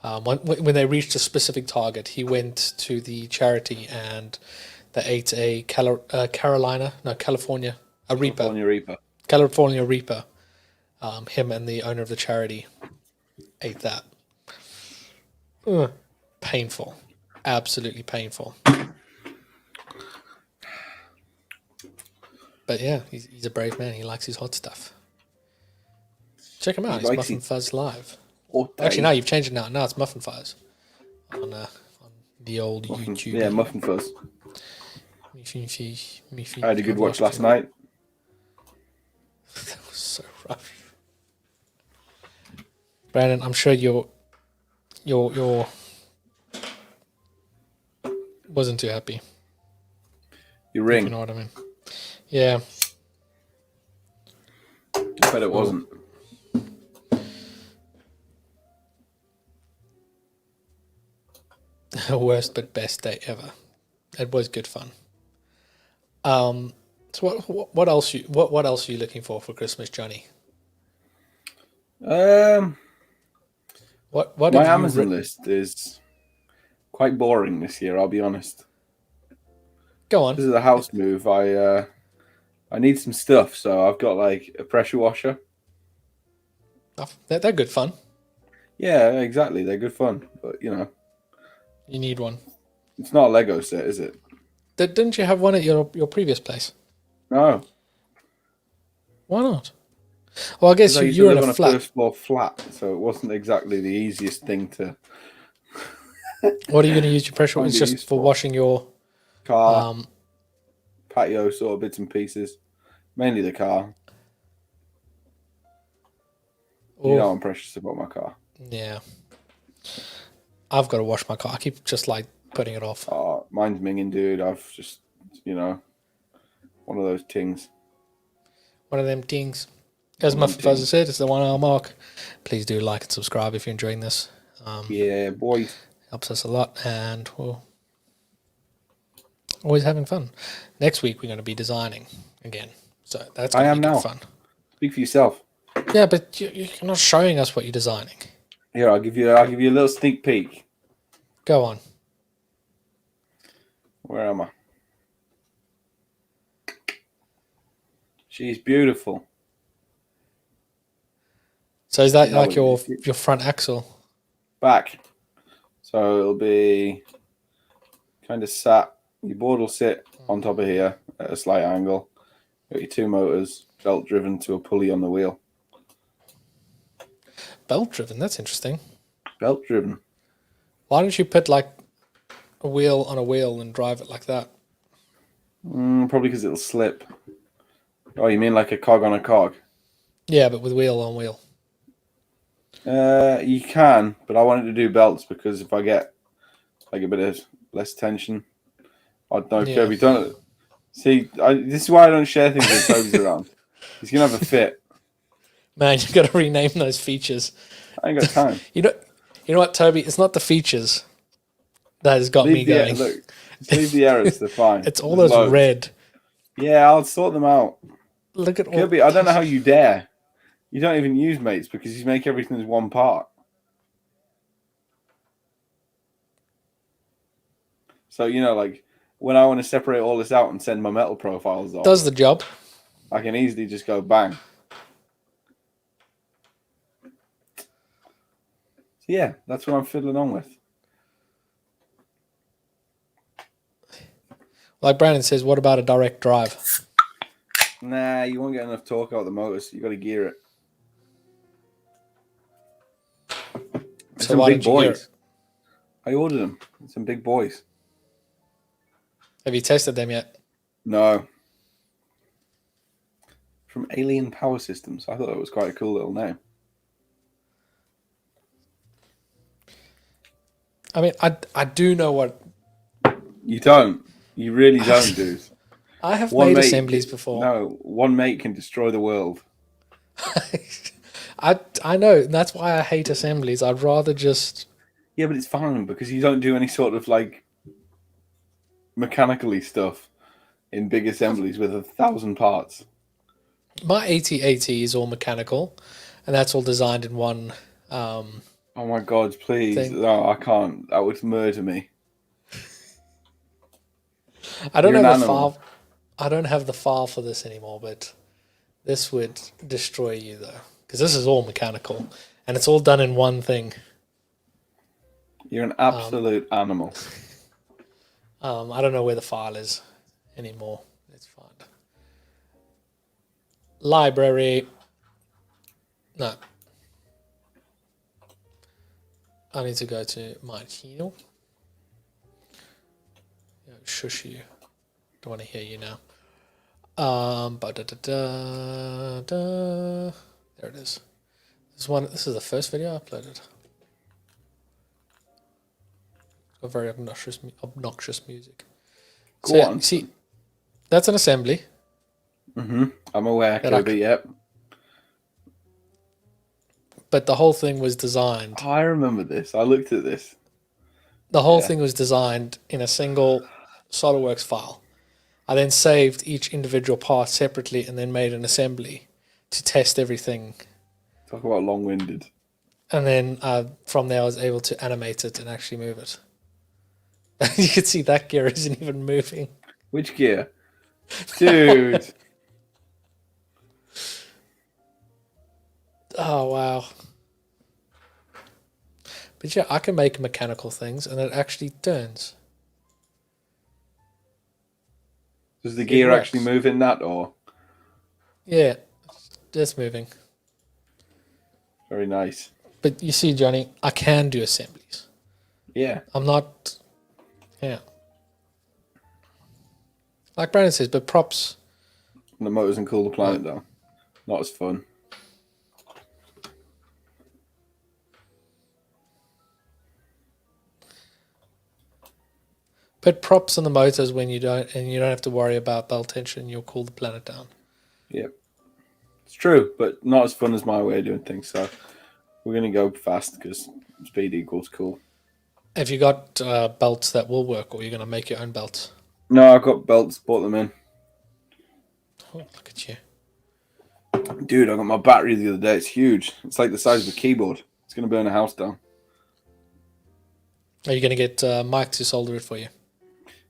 when they reached a specific target, he went to the charity and they ate a California Reaper. California Reaper. Him and the owner of the charity ate that. Painful. Absolutely painful. But yeah, he's a brave man. He likes his hot stuff. Check him out. He's Muffin Fuzz Live. Actually, no, you've changed it now. Now it's Muffin Fuzz on the old YouTube. Yeah, Muffin Fuzz. I had a good watch last night. That was so rough. Brandon, I'm sure you're wasn't too happy. Your ring. You know what I mean? Yeah. I bet it wasn't. Worst but best day ever. It was good fun. So what else are you looking for Christmas, Johnny? What my Amazon list is quite boring this year, I'll be honest. Go on. This is a house move. I need some stuff, so I've got like a pressure washer. They're good fun. Yeah, exactly. They're good fun, but you know, you need one. It's not a Lego set, is it? Didn't you have one at your previous place? No. Why not? Well, I guess you were in a flat. First floor flat, so it wasn't exactly the easiest thing to. What are you going to use your pressure? It's just for washing your car, patio sort of bits and pieces, mainly the car. You know I'm precious about my car. Yeah, I've got to wash my car. I keep just like putting it off. Mine's minging, dude. I've just one of those tings. One of them tings. As Muffin Fuzz said, it's the 1 hour mark. Please do like and subscribe if you're enjoying this. Yeah, boy. Helps us a lot, and we're always having fun. Next week we're going to be designing again, so that's going to be good fun. Speak for yourself. Yeah, but you're not showing us what you're designing. Here, I'll give you a little sneak peek. Go on. Where am I? She's beautiful. So is that like your front axle? Back. So it'll be kind of sat. Your board will sit on top of here at a slight angle. Got your two motors, belt driven to a pulley on the wheel. Belt driven? That's interesting. Belt driven. Why don't you put like a wheel on a wheel and drive it like that? Probably because it'll slip. Oh, you mean like a cog on a cog? Yeah, but with wheel on wheel. You can, but I wanted to do belts because if I get like a bit of less tension, I don't know. Yeah. Kirby, don't see. This is why I don't share things with Toby's around. He's gonna have a fit. Man, you got to rename those features. I ain't got time. You know what, Toby? It's not the features that has got me going. Look, leave the errors. They're fine. It's all those red. Yeah, I'll sort them out. Look at Kirby. I don't know how you dare. You don't even use mates because you make everything as one part. So, like when I want to separate all this out and send my metal profiles off. Does the job. I can easily just go bang. So yeah, that's what I'm fiddling on with. Like Brandon says, what about a direct drive? Nah, you won't get enough torque out of the motors. You got to gear it. So some big boys. I ordered them. Some big boys. Have you tested them yet? No. from Alien Power Systems. I thought that was quite a cool little name. I mean, I do know what... You don't. You really don't, dude. I have made assemblies before. No, one mate can destroy the world. I know. That's why I hate assemblies. I'd rather just... Yeah, but it's fine because you don't do any sort of like mechanically stuff in big assemblies with 1,000 parts. My AT-AT is all mechanical, and that's all designed in one... oh my God, please. Thing. No, I can't. That would murder me. I don't have a file. I don't have the file for this anymore, but this would destroy you though, because this is all mechanical and it's all done in one thing. You're an absolute animal. I don't know where the file is anymore. Let's find library. No, I need to go to my channel. Shush you. Don't want to hear you now. There it is. This is the first video I uploaded. A very obnoxious music. Go on. See, that's an assembly. I'm aware, Kirby. Yep. But the whole thing was designed. Oh, I remember this. I looked at this. The whole thing was designed in a single Solidworks file. I then saved each individual part separately and then made an assembly to test everything. Talk about long-winded. And then from there I was able to animate it and actually move it. You can see that gear isn't even moving. Which gear? Dude. Oh, wow. But yeah, I can make mechanical things and it actually turns. Does the gear actually move in that, or? Yeah, it's moving. Very nice. But you see, Johnny, I can do assemblies. Yeah. I'm not... Yeah. Like Brandon says, but props... The motors and Cool the Planet, though. Not as fun. Put props on the motors when you don't have to worry about belt tension. You'll cool the planet down. Yep, it's true, but not as fun as my way of doing things. So we're gonna go fast because speed equals cool. Have you got belts that will work, or you're gonna make your own belts? No, I've got belts. Bought them in. Oh, look at you, dude! I got my battery the other day. It's huge. It's like the size of a keyboard. It's gonna burn a house down. Are you gonna get Mike to solder it for you?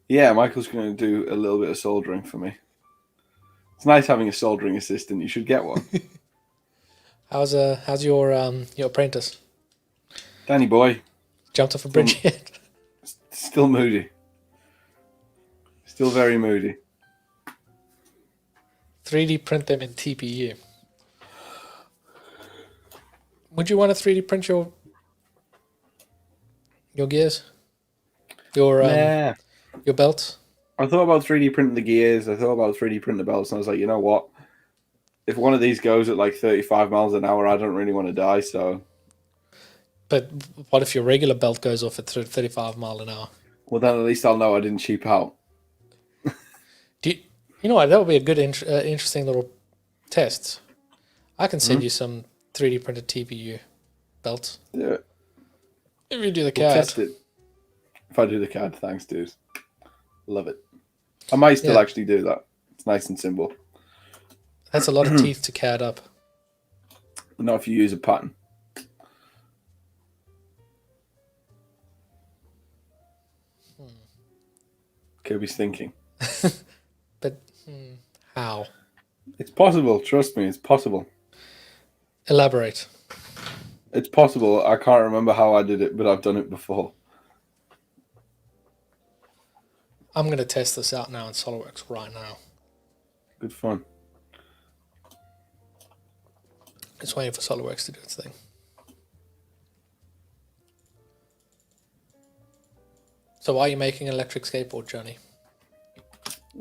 Yeah, Michael's going to do a little bit of soldering for me. It's nice having a soldering assistant. You should get one. How's your apprentice? Danny boy. Jumped off a bridge yet? Still moody. Still very moody. 3D print them in TPU. Would you want to 3D print your gears? Your belts? I thought about 3D printing the gears. I thought about 3D printing the belts. And I was like, you know what? If one of these goes at like 35 miles an hour, I don't really want to die. So. But what if your regular belt goes off at 35 mile an hour? Well, then at least I'll know I didn't cheap out. You know what? That would be a good, interesting little test. I can send you some 3D printed TPU belts. Yeah. If you do the We'll CAD. test it. If I do the CAD, thanks, dude. Love it. I might still actually do that. It's nice and simple. That's a lot of teeth to CAD up. Not if you use a pattern. Kirby's thinking. But how? It's possible. Trust me, it's possible. Elaborate. It's possible. I can't remember how I did it, but I've done it before. I'm going to test this out now in SolidWorks right now. Good fun. Just waiting for SolidWorks to do its thing. So why are you making an electric skateboard, Johnny?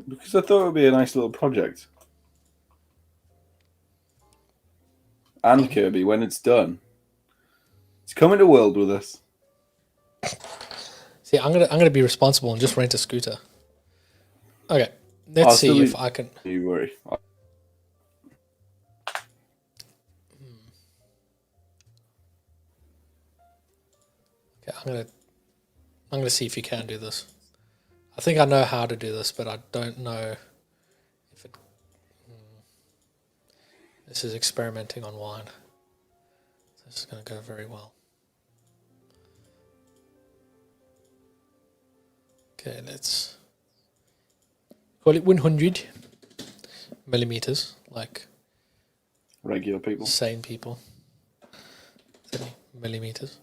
Because I thought it would be a nice little project. and Kirby, when it's done, it's coming to World with us. See, I'm gonna be responsible and just rent a scooter. Okay, let's see if I can. Don't you worry. Okay, I'm gonna see if you can do this. I think I know how to do this, but I don't know if it. This is experimenting on wine. This is gonna go very well. Okay, let's call it 100 millimeters, like regular people, sane people. 30 millimeters.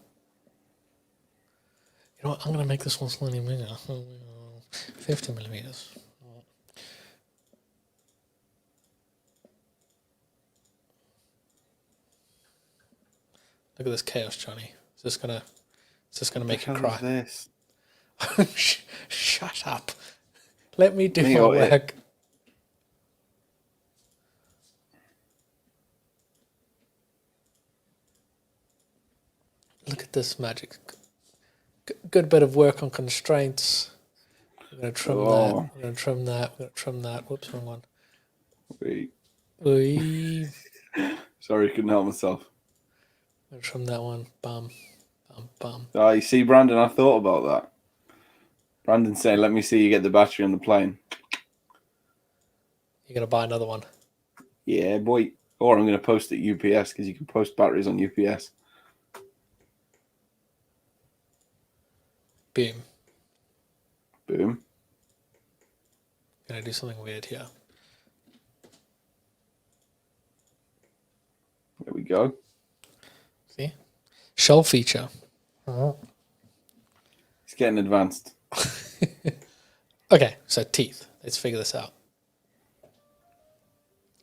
You know what? I'm gonna make this one slightly bigger. 50 millimeters. Look at this chaos, Johnny. Is this gonna make you cry? This? Shut up. Let me do my work. Look at this magic. Good bit of work on constraints. We're going to trim that. We're going to trim that. We're going to trim that. Whoops, wrong one. Wait. Wee. Sorry, couldn't help myself. I'm going to trim that one. Bum. Bum, bum. Oh, you see, Brandon, I thought about that. Brandon saying, let me see you get the battery on the plane. You're going to buy another one? Yeah, boy. Or I'm going to post it UPS because you can post batteries on UPS. Boom. Boom. Gonna do something weird here. There we go. See? Shell feature. It's getting advanced. Okay, so teeth. Let's figure this out.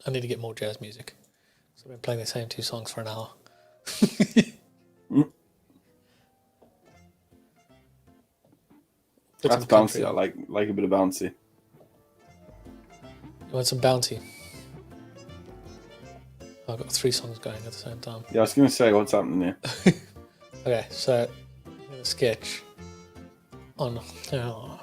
I need to get more jazz music. So I've been playing the same 2 songs for an hour. That's bouncy. I like a bit of bouncy. You want some bouncy? I've got 3 songs going at the same time. Yeah, I was going to say, what's happening here? Okay, so I'm going to sketch on... No.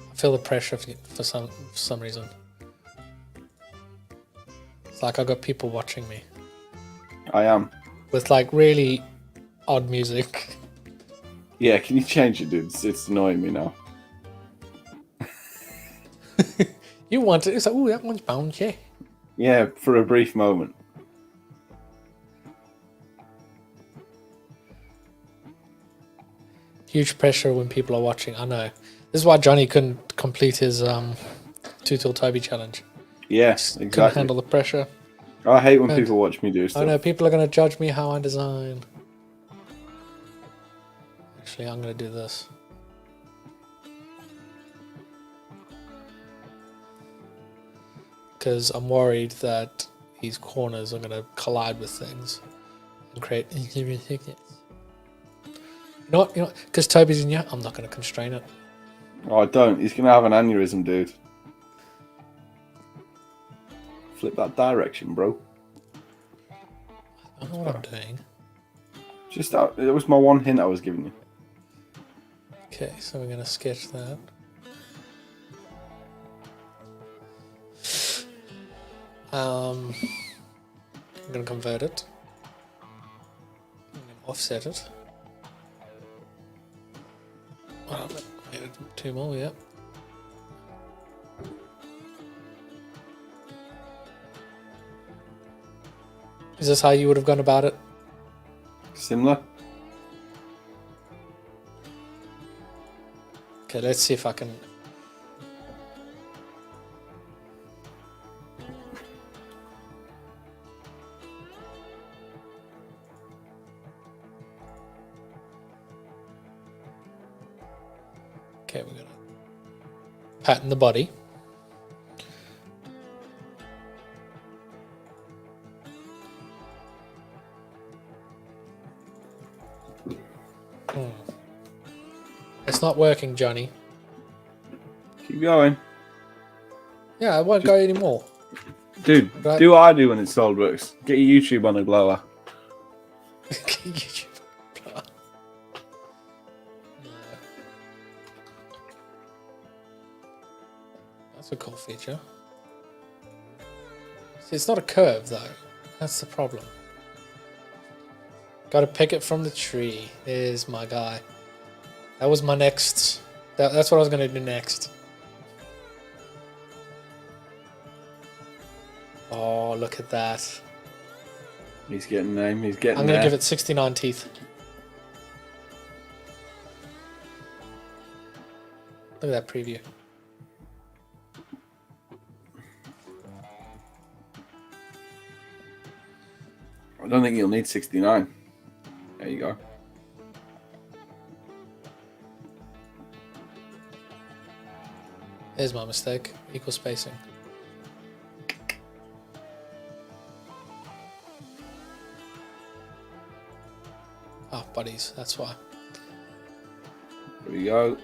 I feel the pressure for some reason. It's like I've got people watching me. I am. With like really odd music. Yeah, can you change it, dude? It's annoying me now. You want it? It's like, oh, that one's bouncy. Yeah, for a brief moment. Huge pressure when people are watching. I know. This is why Johnny couldn't complete his 2 Toby challenge. Yes, exactly. Couldn't handle the pressure. I hate when people watch me do stuff. I know, people are going to judge me how I design. Actually, I'm going to do this. Because I'm worried that these corners are going to collide with things and create interior thickness. You know what? Because Toby's in here, I'm not going to constrain it. Oh, I don't. He's going to have an aneurysm, dude. Flip that direction, bro. I don't know what I'm doing. Just that. It was my one hint I was giving you. Okay, so we're going to sketch that. I'm going to convert it. I'm going to offset it. Oh, 2 more, yep. Is this how you would have gone about it? Similar. Okay, let's see if I can... Okay, we're going to pattern the body. It's not working, Johnny. Keep going. Yeah, it won't go anymore. Dude, Right. do what I do when it's Solidworks. Get your YouTube on the blower. YouTube. No. That's a cool feature. See, it's not a curve though. That's the problem. Got to pick it from the tree. There's my guy. That was my next. That's what I was going to do next. Oh, look at that. He's getting there. He's getting I'm there. going to give it 69 teeth. Look at that preview. I don't think you'll need 69. There you go. Here's my mistake. Equal spacing. Oh, buddies. That's why. There we go.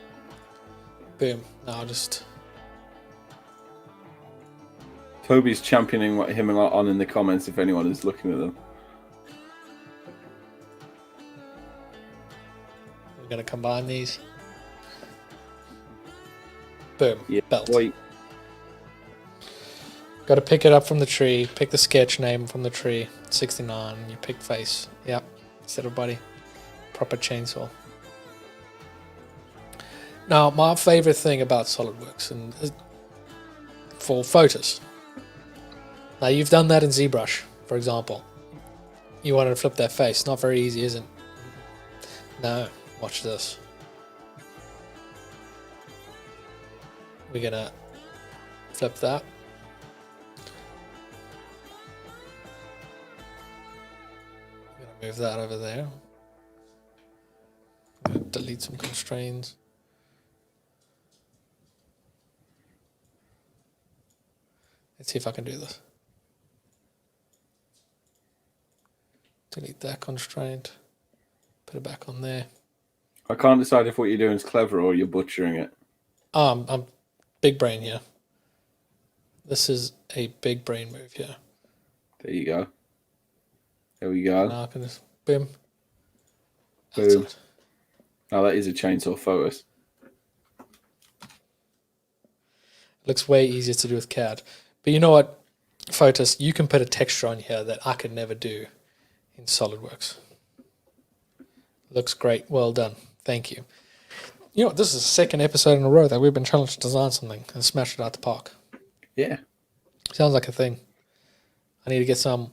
Boom. Now I'll just... Toby's championing him on in the comments if anyone is looking at them. We're going to combine these. Boom. Yeah, Belt. boy. Got to pick it up from the tree. Pick the sketch name from the tree. 69. You pick face. Yep. Instead of body. Proper chainsaw. Now, my favorite thing about SolidWorks and for photos. Now, you've done that in ZBrush, for example. You wanted to flip that face. Not very easy, is it? No. Watch this. We're going to flip that. I'm going to move that over there. I'm going to delete some constraints. Let's see if I can do this. Delete that constraint. Put it back on there. I can't decide if what you're doing is clever or you're butchering it. I'm big brain here. This is a big brain move here. There you go. There we go. Now I can just boom. Boom. Now that is a chainsaw photos. Looks way easier to do with CAD. But you know what, Photos, you can put a texture on here that I could never do in SolidWorks. Looks great. Well done. Thank you. You know what, this is the second episode in a row that we've been challenged to design something and smash it out the park. Yeah. Sounds like a thing. I need to get some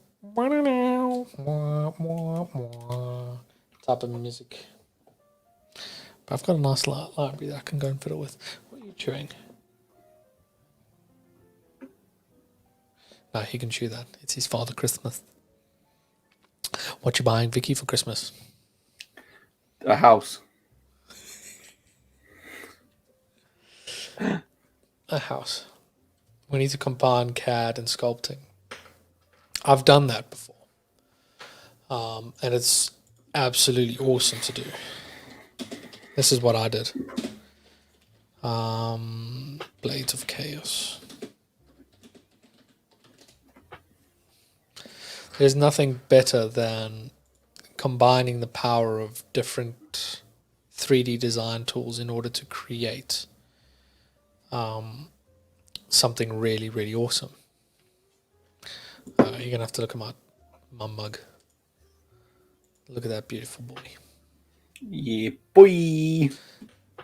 type of music. But I've got a nice library that I can go and fiddle with. What are you chewing? No, he can chew that. It's his Father Christmas. What you buying, Vicky, for Christmas? A house. A house. We need to combine CAD and sculpting. I've done that before. And it's absolutely awesome to do. This is what I did. Blades of Chaos. There's nothing better than combining the power of different 3D design tools in order to create something really, really awesome. You're going to have to look at my mug. Look at that beautiful boy. Yeah, boy.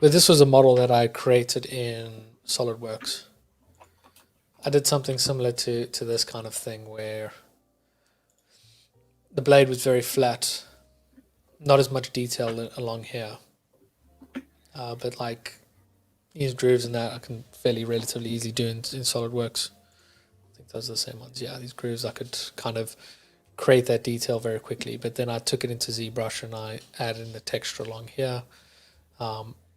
But this was a model that I created in SolidWorks. I did something similar to this kind of thing where the blade was very flat, not as much detail along here, but like these grooves and that I can relatively easily do in SolidWorks. I think those are the same ones. Yeah, these grooves I could kind of create that detail very quickly, but then I took it into ZBrush and I added in the texture along here,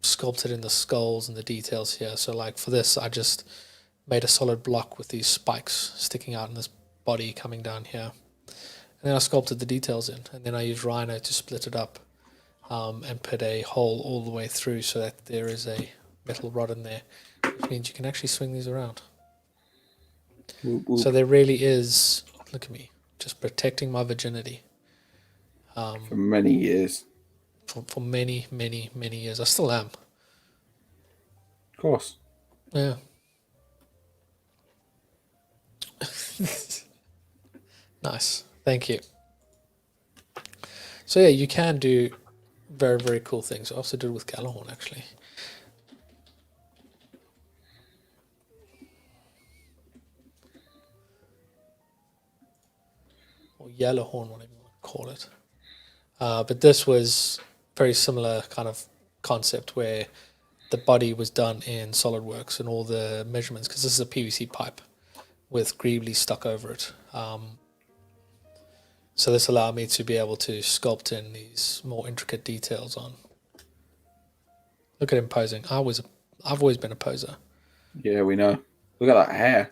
sculpted in the skulls and the details here. So like for this, I just made a solid block with these spikes sticking out in this body coming down here. And then I sculpted the details in, and then I used Rhino to split it up and put a hole all the way through so that there is a metal rod in there, which means you can actually swing these around. Whoop, whoop. So there really is, look at me, just protecting my virginity. For many years. For many, many, many years. I still am. Of course. Yeah. Nice. Thank you. So yeah, you can do very, very cool things. I also did it with Galahorn, actually. Or Yellowhorn, whatever you want to call it. But this was very similar kind of concept where the body was done in Solidworks and all the measurements, because this is a PVC pipe with greebly stuck over it. So this allowed me to be able to sculpt in these more intricate details on. Look at him posing. I've always been a poser. Yeah, we know. Look at that hair.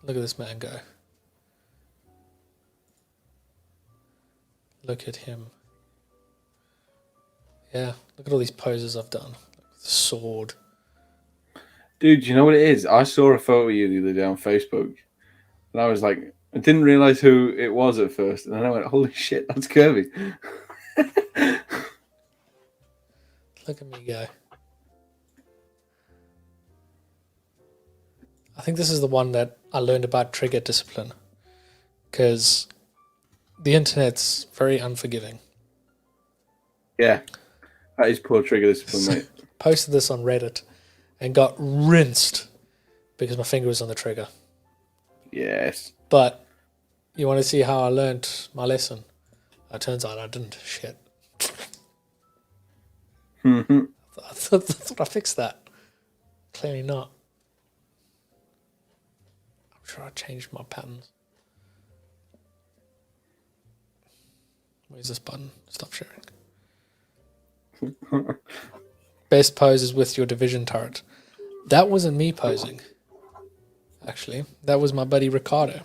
Look at this man go. Look at him. Yeah, look at all these poses I've done. The sword. Dude, you know what it is? I saw a photo of you the other day on Facebook. And I was like, I didn't realize who it was at first. And then I went, holy shit, that's Kirby. Look at me go. I think this is the one that I learned about trigger discipline, because the internet's very unforgiving. Yeah, that is poor trigger discipline, mate. Posted this on Reddit and got rinsed because my finger was on the trigger. Yes. But you want to see how I learned my lesson? It turns out I didn't. Shit. I thought I fixed that. Clearly not. I'm sure I changed my patterns. Where's this button? Stop sharing. Best poses with your division turret. That wasn't me posing. Actually, that was my buddy Ricardo.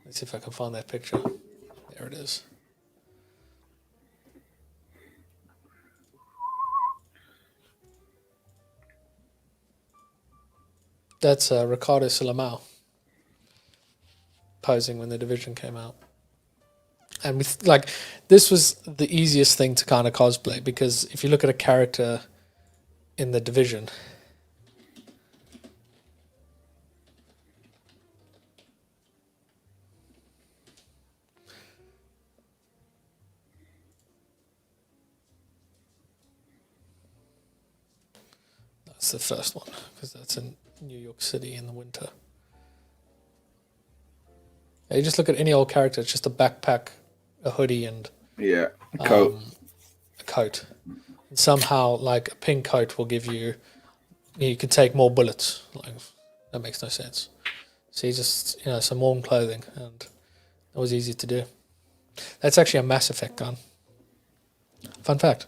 Let's see if I can find that picture. There it is. That's Ricardo Silamau posing when the division came out. And with, like, this was the easiest thing to kind of cosplay, because if you look at a character in the division, that's the first one, because that's in New York City in the winter. You just look at any old character, it's just a backpack, a hoodie, and Yeah, a coat. A coat. And somehow, like, a pink coat will give you, you can take more bullets. Like, that makes no sense. So you just, some warm clothing, and that was easy to do. That's actually a Mass Effect gun. Fun fact.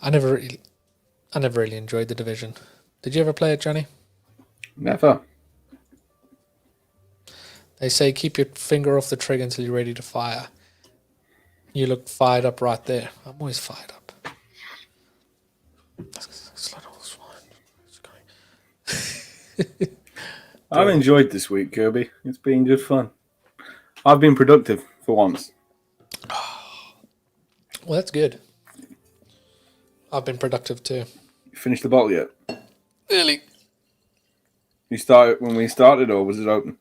I never really enjoyed the Division. Did you ever play it, Johnny? Never. They say keep your finger off the trigger until you're ready to fire. You look fired up right there. I'm always fired up. I've enjoyed this week, Kirby. It's been good fun. I've been productive for once. Well, that's good. I've been productive too. You finished the bottle yet? Really? You started when we started, or was it open?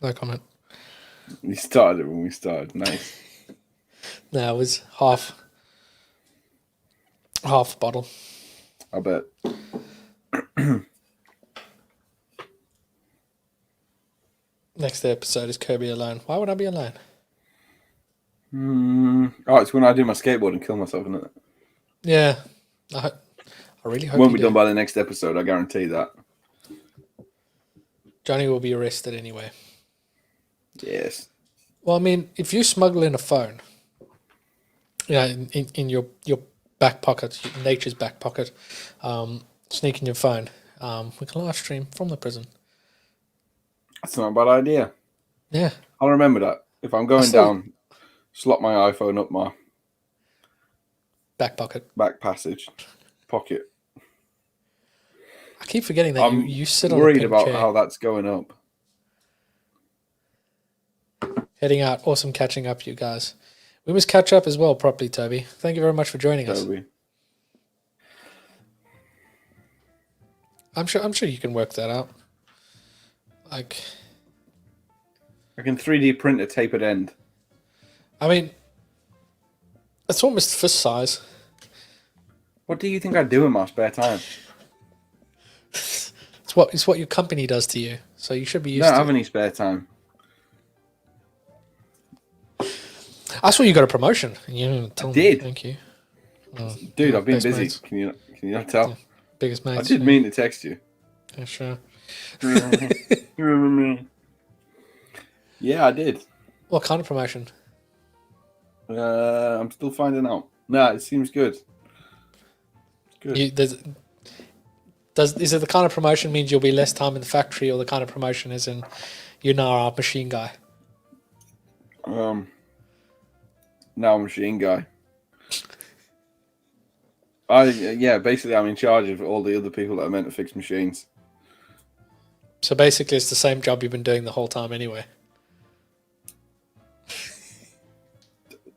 No comment. You started it when we started. Nice. No, it was half bottle. I bet. Next episode is Kirby alone. Why would I be alone? Oh, it's when I do my skateboard and kill myself, isn't it? Yeah. I really hope Won't be done by the next episode, I guarantee that. Johnny will be arrested anyway. Yes. Well, I mean, if you smuggle in a phone, in your back pocket, nature's back pocket, sneak in your phone, we can live stream from the prison. That's not a bad idea. Yeah. I'll remember that. If I'm going down, slot my iPhone up my back pocket. back passage pocket. I keep forgetting that you sit on a worried pink about chair. how that's going up. Heading out. Awesome catching up, you guys. We must catch up as well properly, Toby. Thank you very much for joining us. I'm sure you can work that out. Like, I can 3D print a tapered end. I mean, it's almost fist size. What do you think I do in my spare time? It's what your company does to you, so you should be used to it. I don't have any spare time. I saw you got a promotion. You I did. Thank you. Dude, I've been busy. Mates. Can you not tell? Yeah. Biggest mates. I did mean to text you. Yeah, sure. You remember me? Yeah, I did. What kind of promotion? I'm still finding out. Nah, it seems good. Good. Is it the kind of promotion means you'll be less time in the factory, or the kind of promotion is in you're now our machine guy? Now machine guy. Basically I'm in charge of all the other people that are meant to fix machines. So basically it's the same job you've been doing the whole time anyway.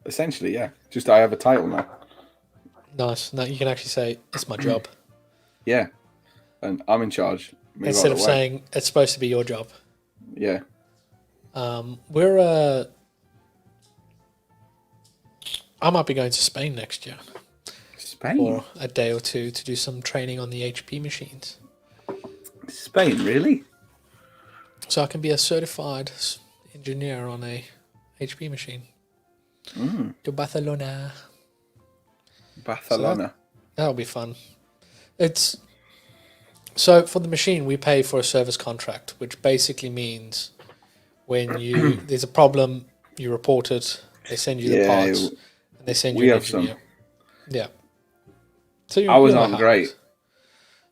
Essentially, yeah. Just I have a title now. Nice. Now you can actually say it's my job. Yeah. And I'm in charge. Instead of saying it's supposed to be your job. Yeah. I might be going to Spain next year. Spain? For a day or two to do some training on the HP machines. Spain, really? So I can be a certified engineer on a HP machine. To Barcelona. Barcelona. So that'll be fun. So for the machine, we pay for a service contract, which basically means when there's a problem, you report it, they send you the parts, and they send you an engineer. Yeah. So ours aren't great.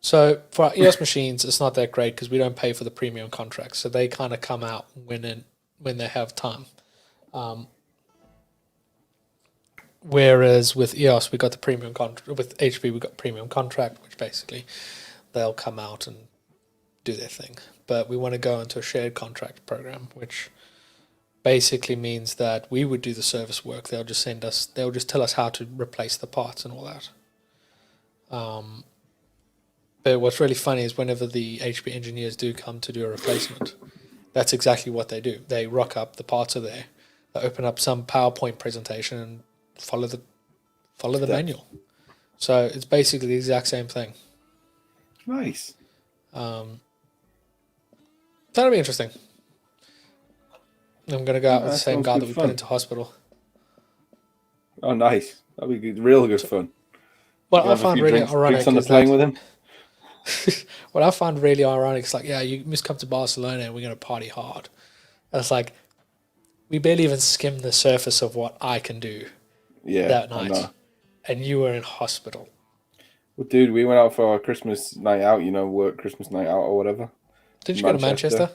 So for our EOS machines, it's not that great because we don't pay for the premium contracts. So they kind of come out when they have time. Whereas with EOS, we got the premium contract. With HP, we got premium contract, which basically they'll come out and do their thing. But we want to go into a shared contract program, which basically means that we would do the service work. They'll just tell us how to replace the parts and all that. But what's really funny is whenever the HP engineers do come to do a replacement, that's exactly what they do. They rock up, the parts are there. They open up some PowerPoint presentation and follow the manual. So it's basically the exact same thing. Nice. That'll be interesting. I'm going to go out with the same guy that we put into hospital. Oh, nice. That'll be good, real good fun. What I find really ironic on the plane with him. What I find really ironic is like, yeah, you must come to Barcelona and we're going to party hard. And it's like, we barely even skimmed the surface of what I can do that night. And you were in hospital. Well, dude, we went out for our Christmas night out, work Christmas night out or whatever. Did you go to Manchester?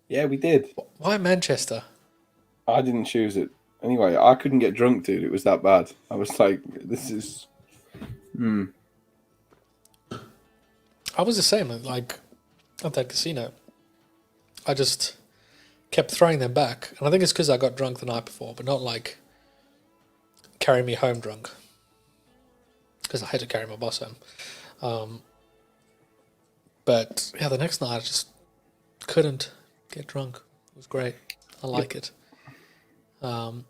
Yeah, we did. Why Manchester? I didn't choose it. Anyway, I couldn't get drunk, dude. It was that bad. I was like, this is... I was the same, like, at that casino. I just kept throwing them back. And I think it's because I got drunk the night before, but not like carry me home drunk. Because I had to carry my boss home. But, yeah, the next night I just couldn't get drunk. It was great. I like it. But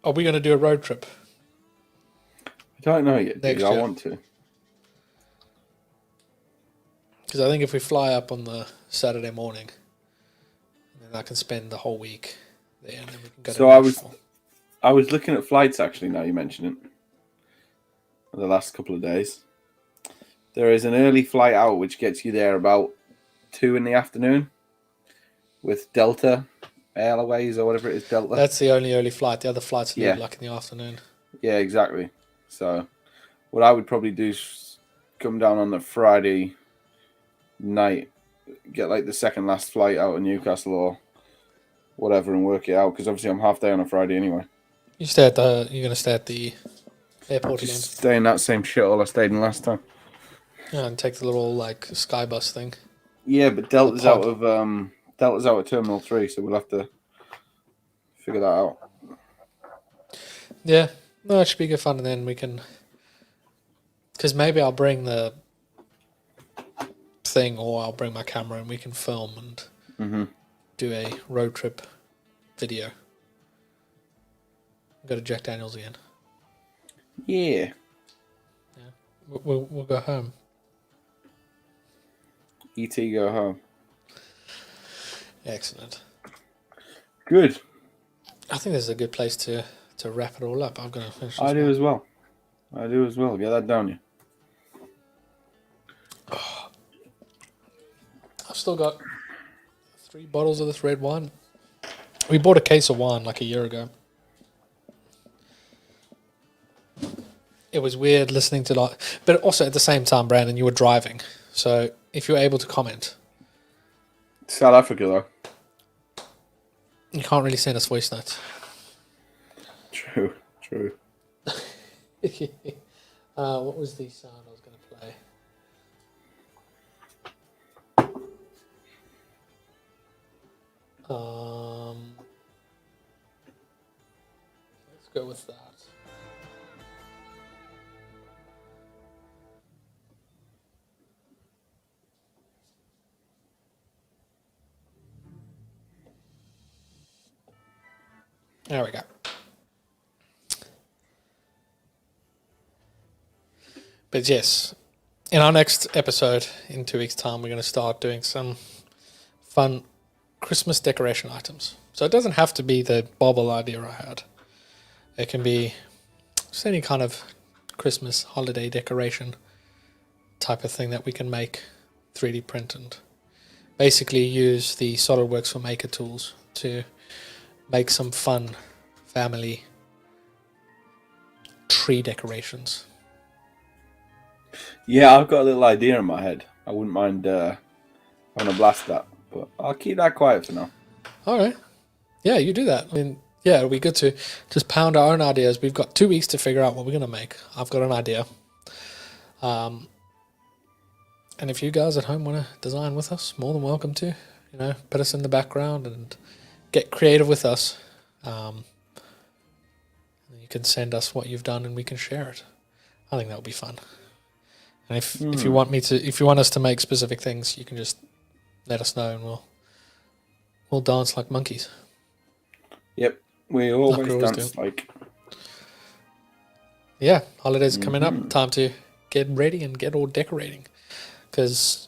are we going to do a road trip? I don't know yet, dude. I want to. Because I think if we fly up on the Saturday morning, then I can spend the whole week there, and then we can go to Nashville. I was looking at flights, actually, now you mention it, for the last couple of days. There is an early flight out which gets you there about 2 in the afternoon with Delta Airways or whatever it is, Delta. That's the only early flight. The other flights are like in the afternoon. Yeah, exactly. So what I would probably do is come down on the Friday night, get like the second last flight out of Newcastle or whatever, and work it out. Because obviously I'm half day on a Friday anyway. You're gonna stay at the airport again. Just stay in that same shithole I stayed in last time. Yeah, and take the little like sky bus thing. Yeah, but Delta's out of Terminal 3, so we'll have to figure that out. Yeah, no, it should be good fun, and then we can. Because maybe I'll bring the thing, or I'll bring my camera, and we can film and do a road trip video. Go to Jack Daniels again. Yeah. We'll go home. E.T. go home. Excellent. Good. I think this is a good place to wrap it all up. I'm going to finish this. I do as well. Get that down you. I've still got 3 bottles of this red wine. We bought a case of wine like a year ago. It was weird listening to like, but also at the same time, Brandon, you were driving. So if you're able to comment. South Africa, though. You can't really send us voice notes. True. What was the sound I was going to play? Let's go with that. There we go. But yes, in our next episode, in 2 weeks' time, we're going to start doing some fun Christmas decoration items. So it doesn't have to be the bauble idea I had. It can be just any kind of Christmas holiday decoration type of thing that we can make 3D print and basically use the Solidworks for Maker tools to make some fun family tree decorations. Yeah, I've got a little idea in my head. I wouldn't mind having a blast at, but I'll keep that quiet for now. All right. Yeah, you do that. I mean, yeah, it'll be good to just pound our own ideas. We've got 2 weeks to figure out what we're going to make. I've got an idea. And if you guys at home want to design with us, more than welcome to. Put us in the background and get creative with us. You can send us what you've done and we can share it. I think that would be fun. And if you want us to make specific things, you can just let us know and we'll dance like monkeys. Yep, we always always dance do. like. Yeah, holidays are coming up. Time to get ready and get all decorating. Because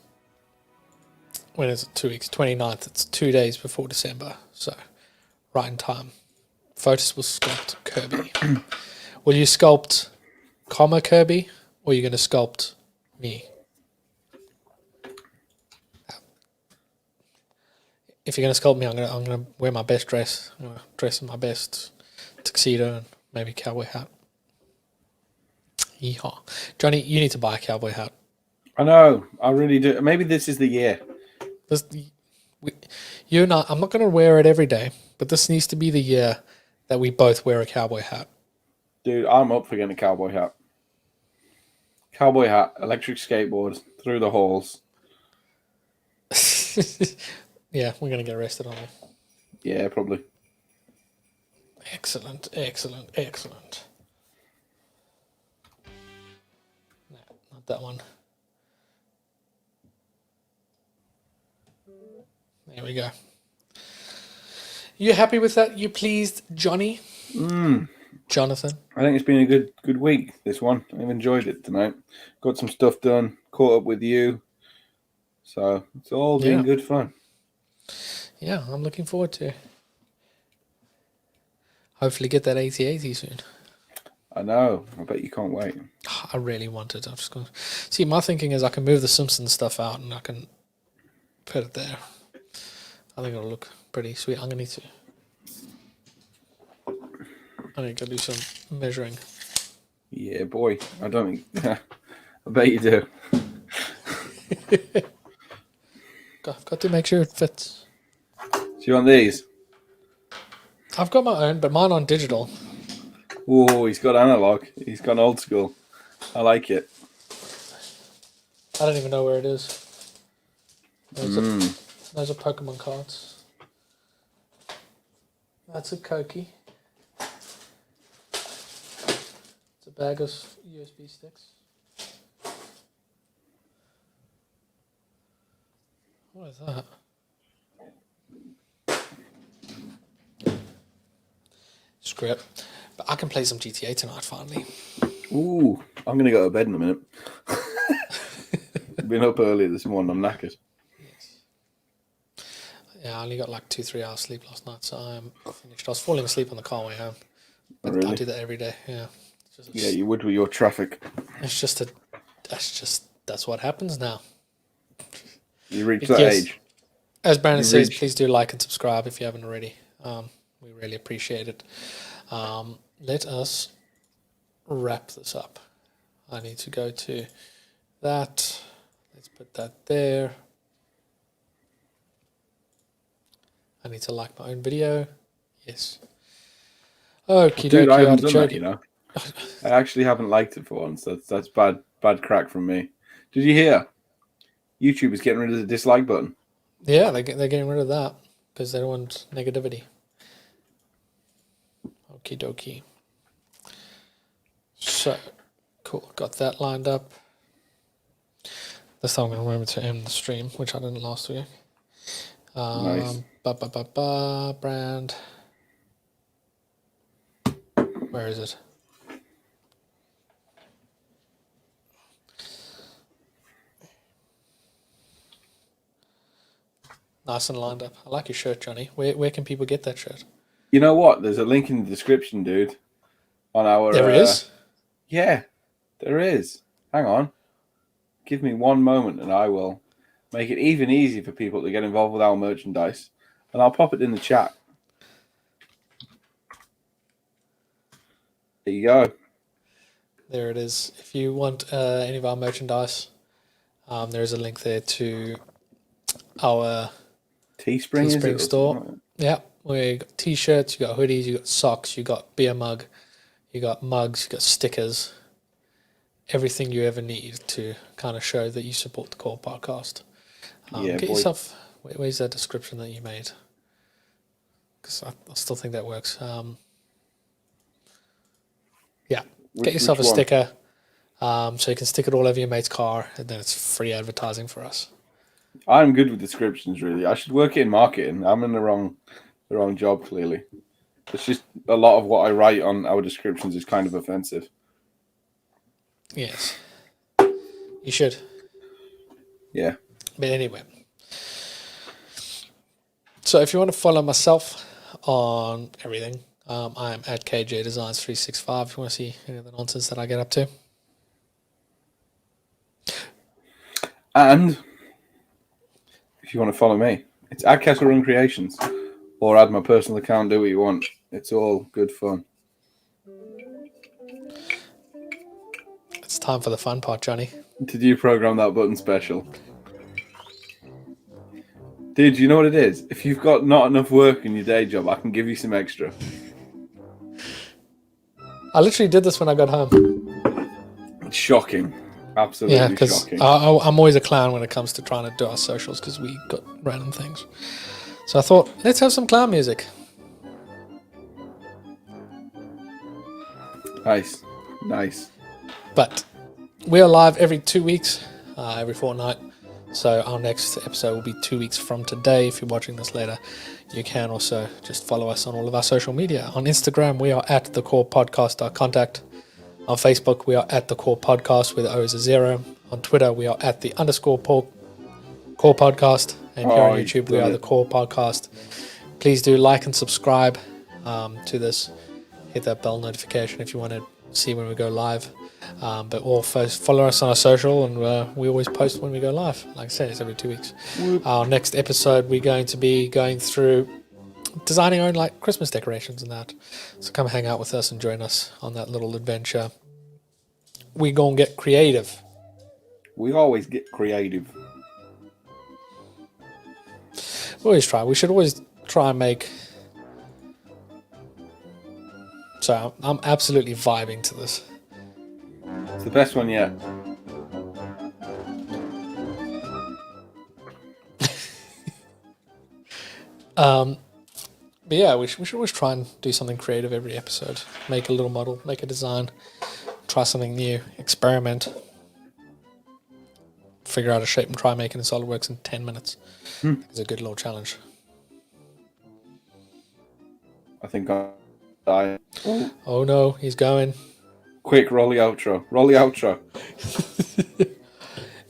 when is it? 2 weeks? 29th. It's 2 days before December. So right in time. Fotis will sculpt Kirby. Will you sculpt Kirby, or are you going to sculpt me? If you're going to sculpt me, I'm going to wear my best dress. I'm going to dress in my best tuxedo and maybe cowboy hat. Yeehaw. Johnny, you need to buy a cowboy hat. I know, I really do. Maybe this is the year. You and I'm not going to wear it every day, but this needs to be the year that we both wear a cowboy hat. Dude, I'm up for getting a cowboy hat. Cowboy hat, electric skateboard, through the halls. Yeah, we're going to get arrested, aren't we? Yeah, probably. Excellent. No, not that one. There we go. You happy with that? You pleased, Johnny? Jonathan? I think it's been a good week, this one. I've enjoyed it tonight. Got some stuff done, caught up with you. So it's all been good fun. Yeah, I'm looking forward to hopefully get that 8080 soon. I know. I bet you can't wait. I really want it. I'm just going to... See, my thinking is I can move the Simpsons stuff out and I can put it there. I think it'll look pretty sweet. I'm going to need to do some measuring. Yeah, boy. I don't think... I bet you do. I've got to make sure it fits. Do you want these? I've got my own, but mine on digital. Oh, he's got analog. He's gone old school. I like it. I don't even know where it is. Those are Pokemon cards. That's a Koki. It's a bag of USB sticks. What is that? Screw it. But I can play some GTA tonight, finally. Ooh, I'm going to go to bed in a minute. Been up early this morning. I'm knackered. Yeah, I only got like 2-3 hours sleep last night, so I'm finished. I was falling asleep on the car way home. Really? I do that every day. Yeah. Yeah, you would with your traffic. That's what happens now. You reach that age. As Brandon says, please do like and subscribe if you haven't already. We really appreciate it. Let us wrap this up. I need to go to that. Let's put that there. I need to like my own video. Yes. Okie Dude, I dokie, haven't done that, you know. I actually haven't liked it for once. That's bad crack from me. Did you hear? YouTube is getting rid of the dislike button. Yeah, they're getting rid of that because they don't want negativity. Okie dokie. So, cool. Got that lined up. This time I'm going to remember to end the stream, which I didn't last week. Nice. Brand. Where is it? Nice and lined up. I like your shirt, Johnny. Where can people get that shirt? You know what? There's a link in the description, dude. On our. There is? Yeah, there is. Hang on. Give me one moment and I will make it even easier for people to get involved with our merchandise. And I'll pop it in the chat. There you go. There it is. If you want any of our merchandise, there is a link there to our Teespring store. Yeah, we got t-shirts, you got hoodies, you got socks, you got beer mug, you got mugs, you got stickers, everything you ever need to kind of show that you support the Core Podcast. Get yourself. Where's that description that you made? Because I still think that works. Yeah, get yourself a sticker, so you can stick it all over your mate's car, and then it's free advertising for us. I'm good with descriptions, really. I should work in marketing. I'm in the wrong job, clearly. It's just a lot of what I write on our descriptions is kind of offensive. Yes, you should. Yeah. But anyway, so if you want to follow myself on everything, I am at KJ Designs 365. If you want to see any of the nonsense that I get up to. And if you want to follow me, it's at Castle Run Creations or add my personal account, do what you want. It's all good fun. It's time for the fun part, Johnny. Did you program that button special? Dude, you know what it is? If you've got not enough work in your day job, I can give you some extra. I literally did this when I got home. It's shocking. Absolutely yeah, because shocking. I'm always a clown when it comes to trying to do our socials because we got random things. So I thought, let's have some clown music. Nice. But we are live every 2 weeks, every fortnight. So our next episode will be 2 weeks from today. If you're watching this later, you can also just follow us on all of our social media. On Instagram, we are at The Core Podcast, contact. On Facebook, we are at The Core Podcast, where the O is a 0. On Twitter, we are at the _Core Podcast. And here on YouTube, we are The Core Podcast. Please do like and subscribe to this. Hit that bell notification if you want to see when we go live. But also follow us on our social, and we always post when we go live. Like I said, it's every 2 weeks. Our next episode, we're going to be going through designing our own like Christmas decorations and that. So come hang out with us and join us on that little adventure. We gonna get creative. We always get creative. Always try. We should always try and make. So I'm absolutely vibing to this. It's the best one yet. But yeah, we should always try and do something creative every episode. Make a little model, make a design, try something new, experiment, figure out a shape and try making it in Solidworks in 10 minutes. It's a good little challenge. I think I die. Oh no, he's going. Quick, roll the outro. Roll the outro.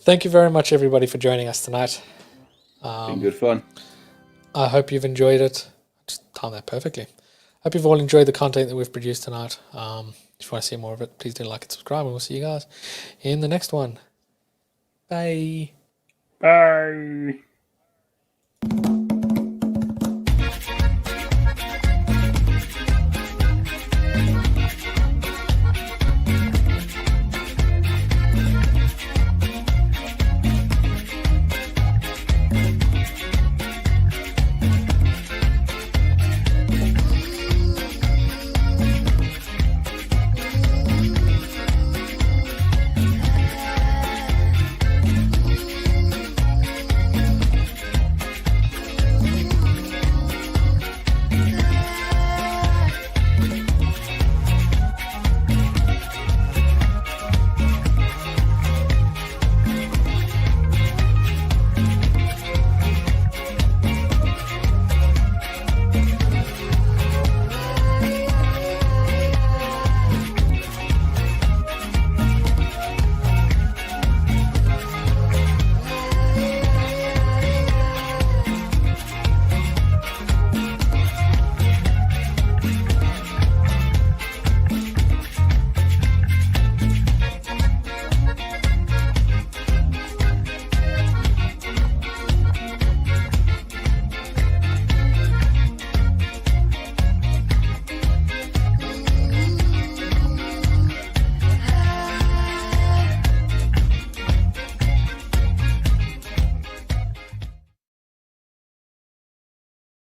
Thank you very much, everybody, for joining us tonight. Been good fun. I hope you've enjoyed it. Just timed that perfectly. Hope you've all enjoyed the content that we've produced tonight. If you want to see more of it, please do like and subscribe, and we'll see you guys in the next one. Bye. Bye.